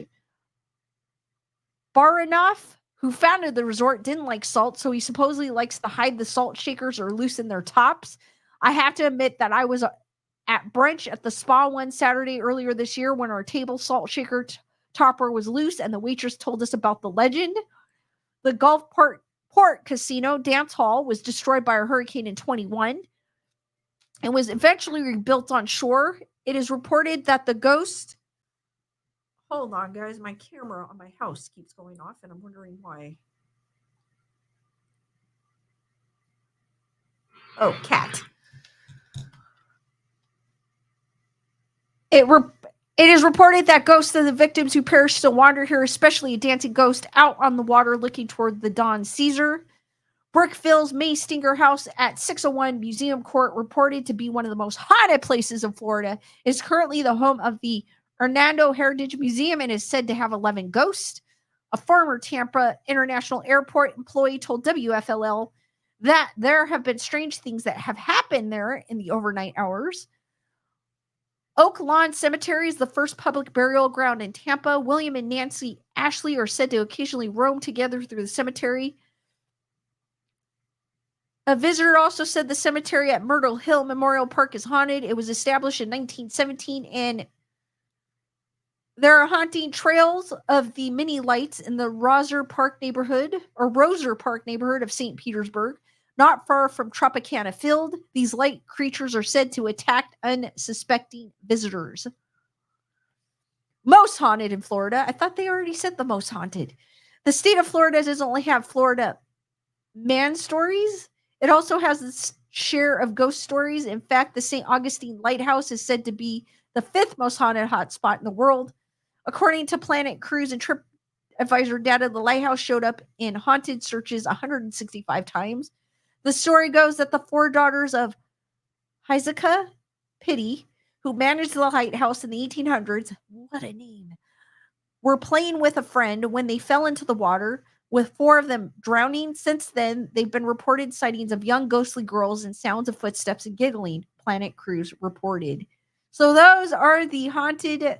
Baranoff, who founded the resort, didn't like salt, so he supposedly likes to hide the salt shakers or loosen their tops. I have to admit that I was at brunch at the spa one Saturday earlier this year when our table salt shaker topper was loose, and the waitress told us about the legend. The Gulfport Casino Dance Hall was destroyed by a hurricane in 21 and was eventually rebuilt on shore. It is reported that the ghost... Hold on, guys. My camera on my house keeps going off, and I'm wondering why. Oh, cat. It is reported that ghosts of the victims who perished still wander here, especially a dancing ghost out on the water looking toward the Don Caesar. Brookville's May Stinger House at 601 Museum Court, reported to be one of the most haunted places in Florida, is currently the home of the Hernando Heritage Museum and is said to have 11 ghosts. A former Tampa International Airport employee told WFLL that there have been strange things that have happened there in the overnight hours. Oak Lawn Cemetery is the first public burial ground in Tampa. William and Nancy Ashley are said to occasionally roam together through the cemetery. A visitor also said the cemetery at Myrtle Hill Memorial Park is haunted. It was established in 1917, and there are haunting trails of the mini lights in the Roser Park neighborhood of St. Petersburg. Not far from Tropicana Field, these light creatures are said to attack unsuspecting visitors. Most haunted in Florida. I thought they already said the most haunted. The state of Florida doesn't only have Florida man stories. It also has its share of ghost stories. In fact, the St. Augustine Lighthouse is said to be the 5th most haunted hotspot in the world. According to Planet Cruise and TripAdvisor data, the lighthouse showed up in haunted searches 165 times. The story goes that the 4 daughters of Hezekiah Pitti, who managed the lighthouse in the 1800s, what a name, were playing with a friend when they fell into the water, with 4 of them drowning. Since then, they've been reported sightings of young ghostly girls and sounds of footsteps and giggling, Planet Cruise reported. So those are the haunted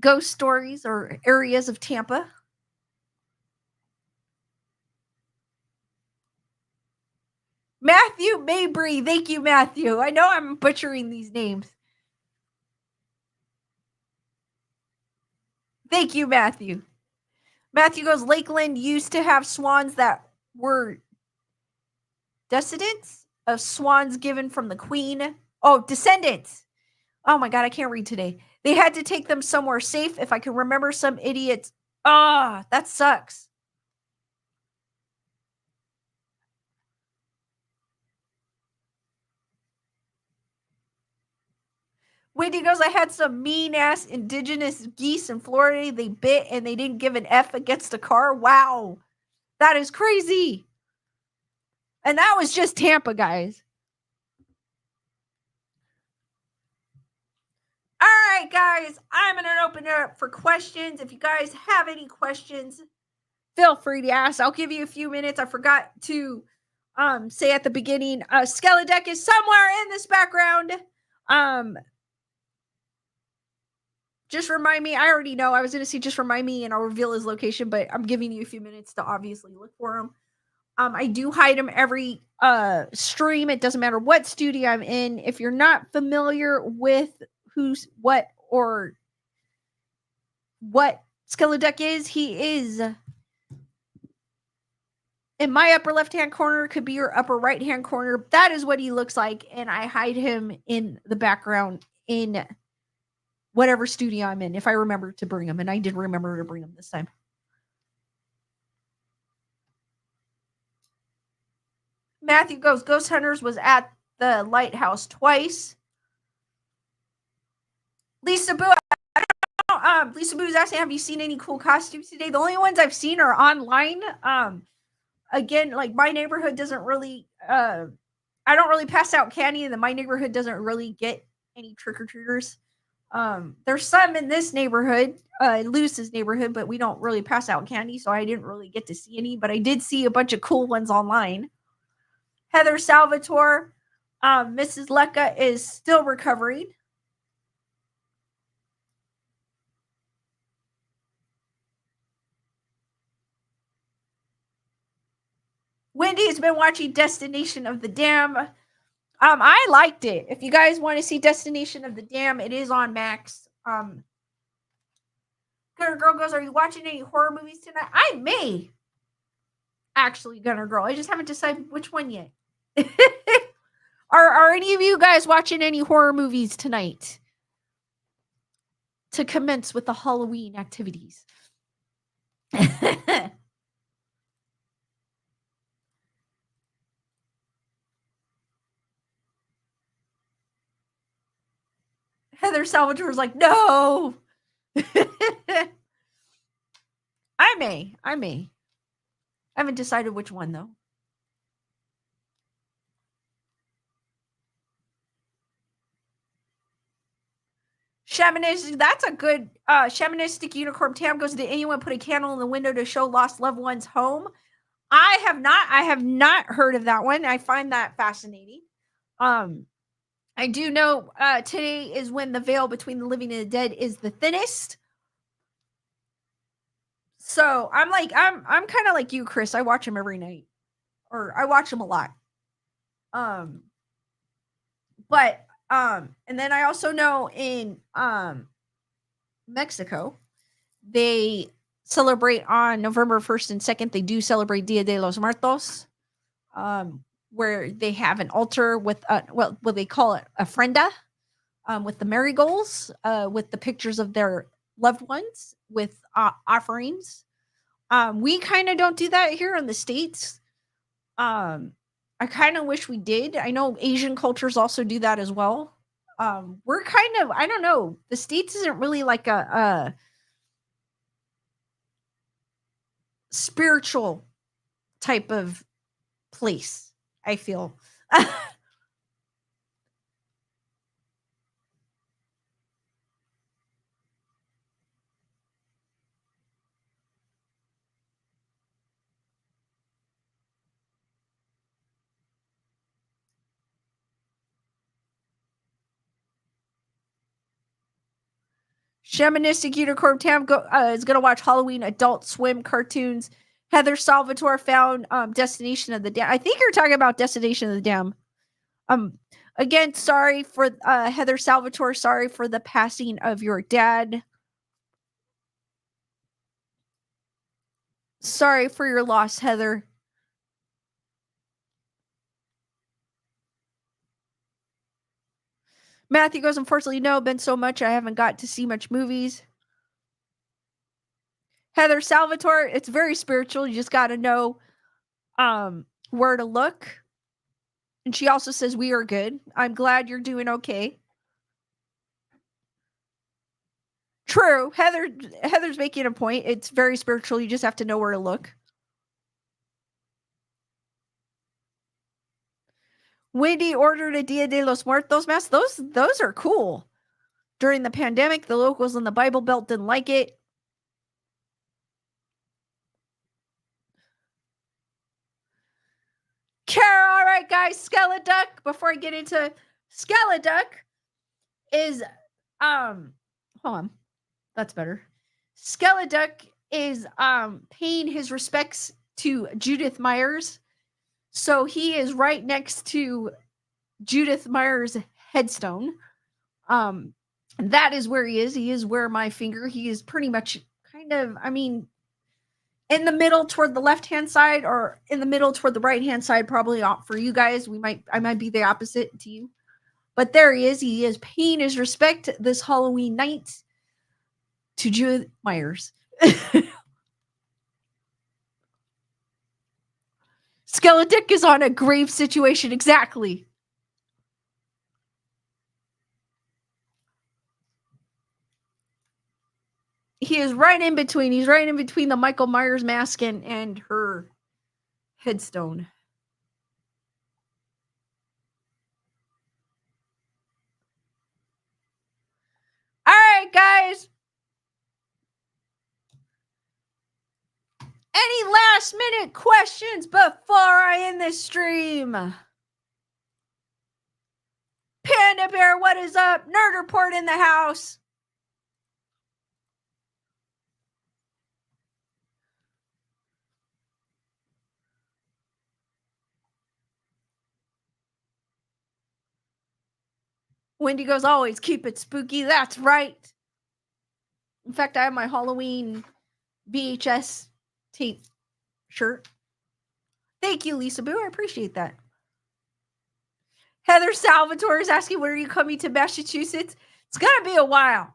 ghost stories or areas of Tampa. Matthew Mabry. Thank you, Matthew. I know I'm butchering these names. Thank you, Matthew. Matthew goes, Lakeland used to have swans that were descendants of swans given from the queen. Oh, descendants. Oh my God, I can't read today. They had to take them somewhere safe. If I can remember, some idiots. Ah, that sucks. Wendy goes, I had some mean ass indigenous geese in Florida. They bit and they didn't give an F against a car. Wow. That is crazy. And that was just Tampa, guys. All right, guys. I'm going to open it up for questions. If you guys have any questions, feel free to ask. I'll give you a few minutes. I forgot to say at the beginning, Skeledeck is somewhere in this background. Just remind me. I already know. I was going to say just remind me and I'll reveal his location, but I'm giving you a few minutes to obviously look for him. I do hide him every stream. It doesn't matter what studio I'm in. If you're not familiar with who's what or what Skeledeck is, he is in my upper left-hand corner, could be your upper right-hand corner. That is what he looks like, and I hide him in the background in whatever studio I'm in, if I remember to bring him, and I did remember to bring him this time. Matthew goes, Ghost Hunters was at the lighthouse twice. Lisa Boo, Lisa Boo's asking, have you seen any cool costumes today? The only ones I've seen are online. Again, like my neighborhood doesn't really, I don't really pass out candy, and my neighborhood doesn't really get any trick-or-treaters. There's some in this neighborhood, Lewis's neighborhood, but we don't really pass out candy, so I didn't really get to see any, but I did see a bunch of cool ones online. Heather Salvatore, Mrs. Lecca is still recovering. Wendy has been watching Destination of the Dam. I liked it. If you guys want to see Destination of the Dam, it is on Max. Gunner Girl goes, are you watching any horror movies tonight? I may. Actually, Gunner Girl. I just haven't decided which one yet. Are any of you guys watching any horror movies tonight? To commence with the Halloween activities. Heather Salvatore's like, no. I may. I haven't decided which one, though. Shamanistic, that's a good shamanistic unicorn. Tam goes, did anyone put a candle in the window to show lost loved ones home? I have not heard of that one. I find that fascinating. I do know today is when the veil between the living and the dead is the thinnest. So I'm kind of like you, Chris. I watch him every night, or I watch him a lot. But and then I also know in Mexico, they celebrate on November 1st and 2nd. They do celebrate Dia de los Muertos, where they have an altar with what they call it ofrenda, with the marigolds, with the pictures of their loved ones, with offerings. We kind of don't do that here in the States. I kind of wish we did. I know Asian cultures also do that as well. We're kind of, I don't know, the States isn't really like a spiritual type of place, I feel. Shamanistic Unicorn Tam is going to watch Halloween Adult Swim cartoons. Heather Salvatore found Destination of the Dam. I think you're talking about Destination of the Dam. Again, sorry for Heather Salvatore. Sorry for the passing of your dad. Sorry for your loss, Heather. Matthew goes, unfortunately, no, been so much I haven't got to see much movies. Heather Salvatore, it's very spiritual. You just got to know where to look. And she also says, we are good. I'm glad you're doing okay. True. Heather's making a point. It's very spiritual. You just have to know where to look. Wendy ordered a Dia de los Muertos mask. Those are cool. During the pandemic, the locals in the Bible Belt didn't like it. Kara, all right, guys. Skeleduck. Before I get into Skeleduck, is hold on. That's better. Skeleduck is paying his respects to Judith Myers. So he is right next to Judith Myers' headstone. That is where he is. He is where my finger. He is pretty much kind of, I mean, in the middle toward the left-hand side, or in the middle toward the right-hand side, probably for you guys. I might be the opposite to you. But there he is. He is paying his respect this Halloween night to Judith Myers. Skeleduck is on a grave situation. Exactly. He is right in between. He's right in between the Michael Myers mask and her headstone. All right, guys. Any last minute questions before I end this stream? Panda Bear, what is up? Nerd Report in the house. Wendy goes, always keep it spooky. That's right. In fact, I have my Halloween VHS tape shirt. Thank you, Lisa Boo. I appreciate that. Heather Salvatore is asking, when are you coming to Massachusetts? It's going to be a while.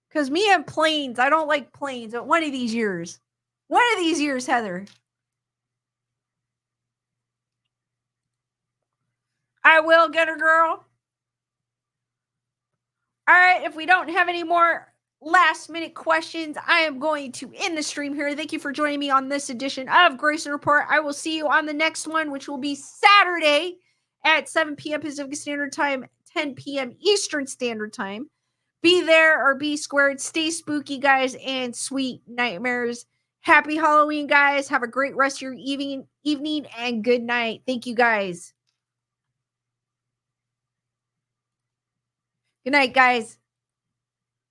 Because me and planes, I don't like planes. But one of these years. One of these years, Heather. I will get her, girl. All right, if we don't have any more last minute questions, I am going to end the stream here. Thank you for joining me on this edition of Grayson Report. I will see you on the next one, which will be Saturday at 7 p.m. Pacific Standard Time, 10 p.m. Eastern Standard Time. Be there or be squared. Stay spooky, guys, and sweet nightmares. Happy Halloween, guys. Have a great rest of your evening and good night. Thank you, guys. Good night, guys.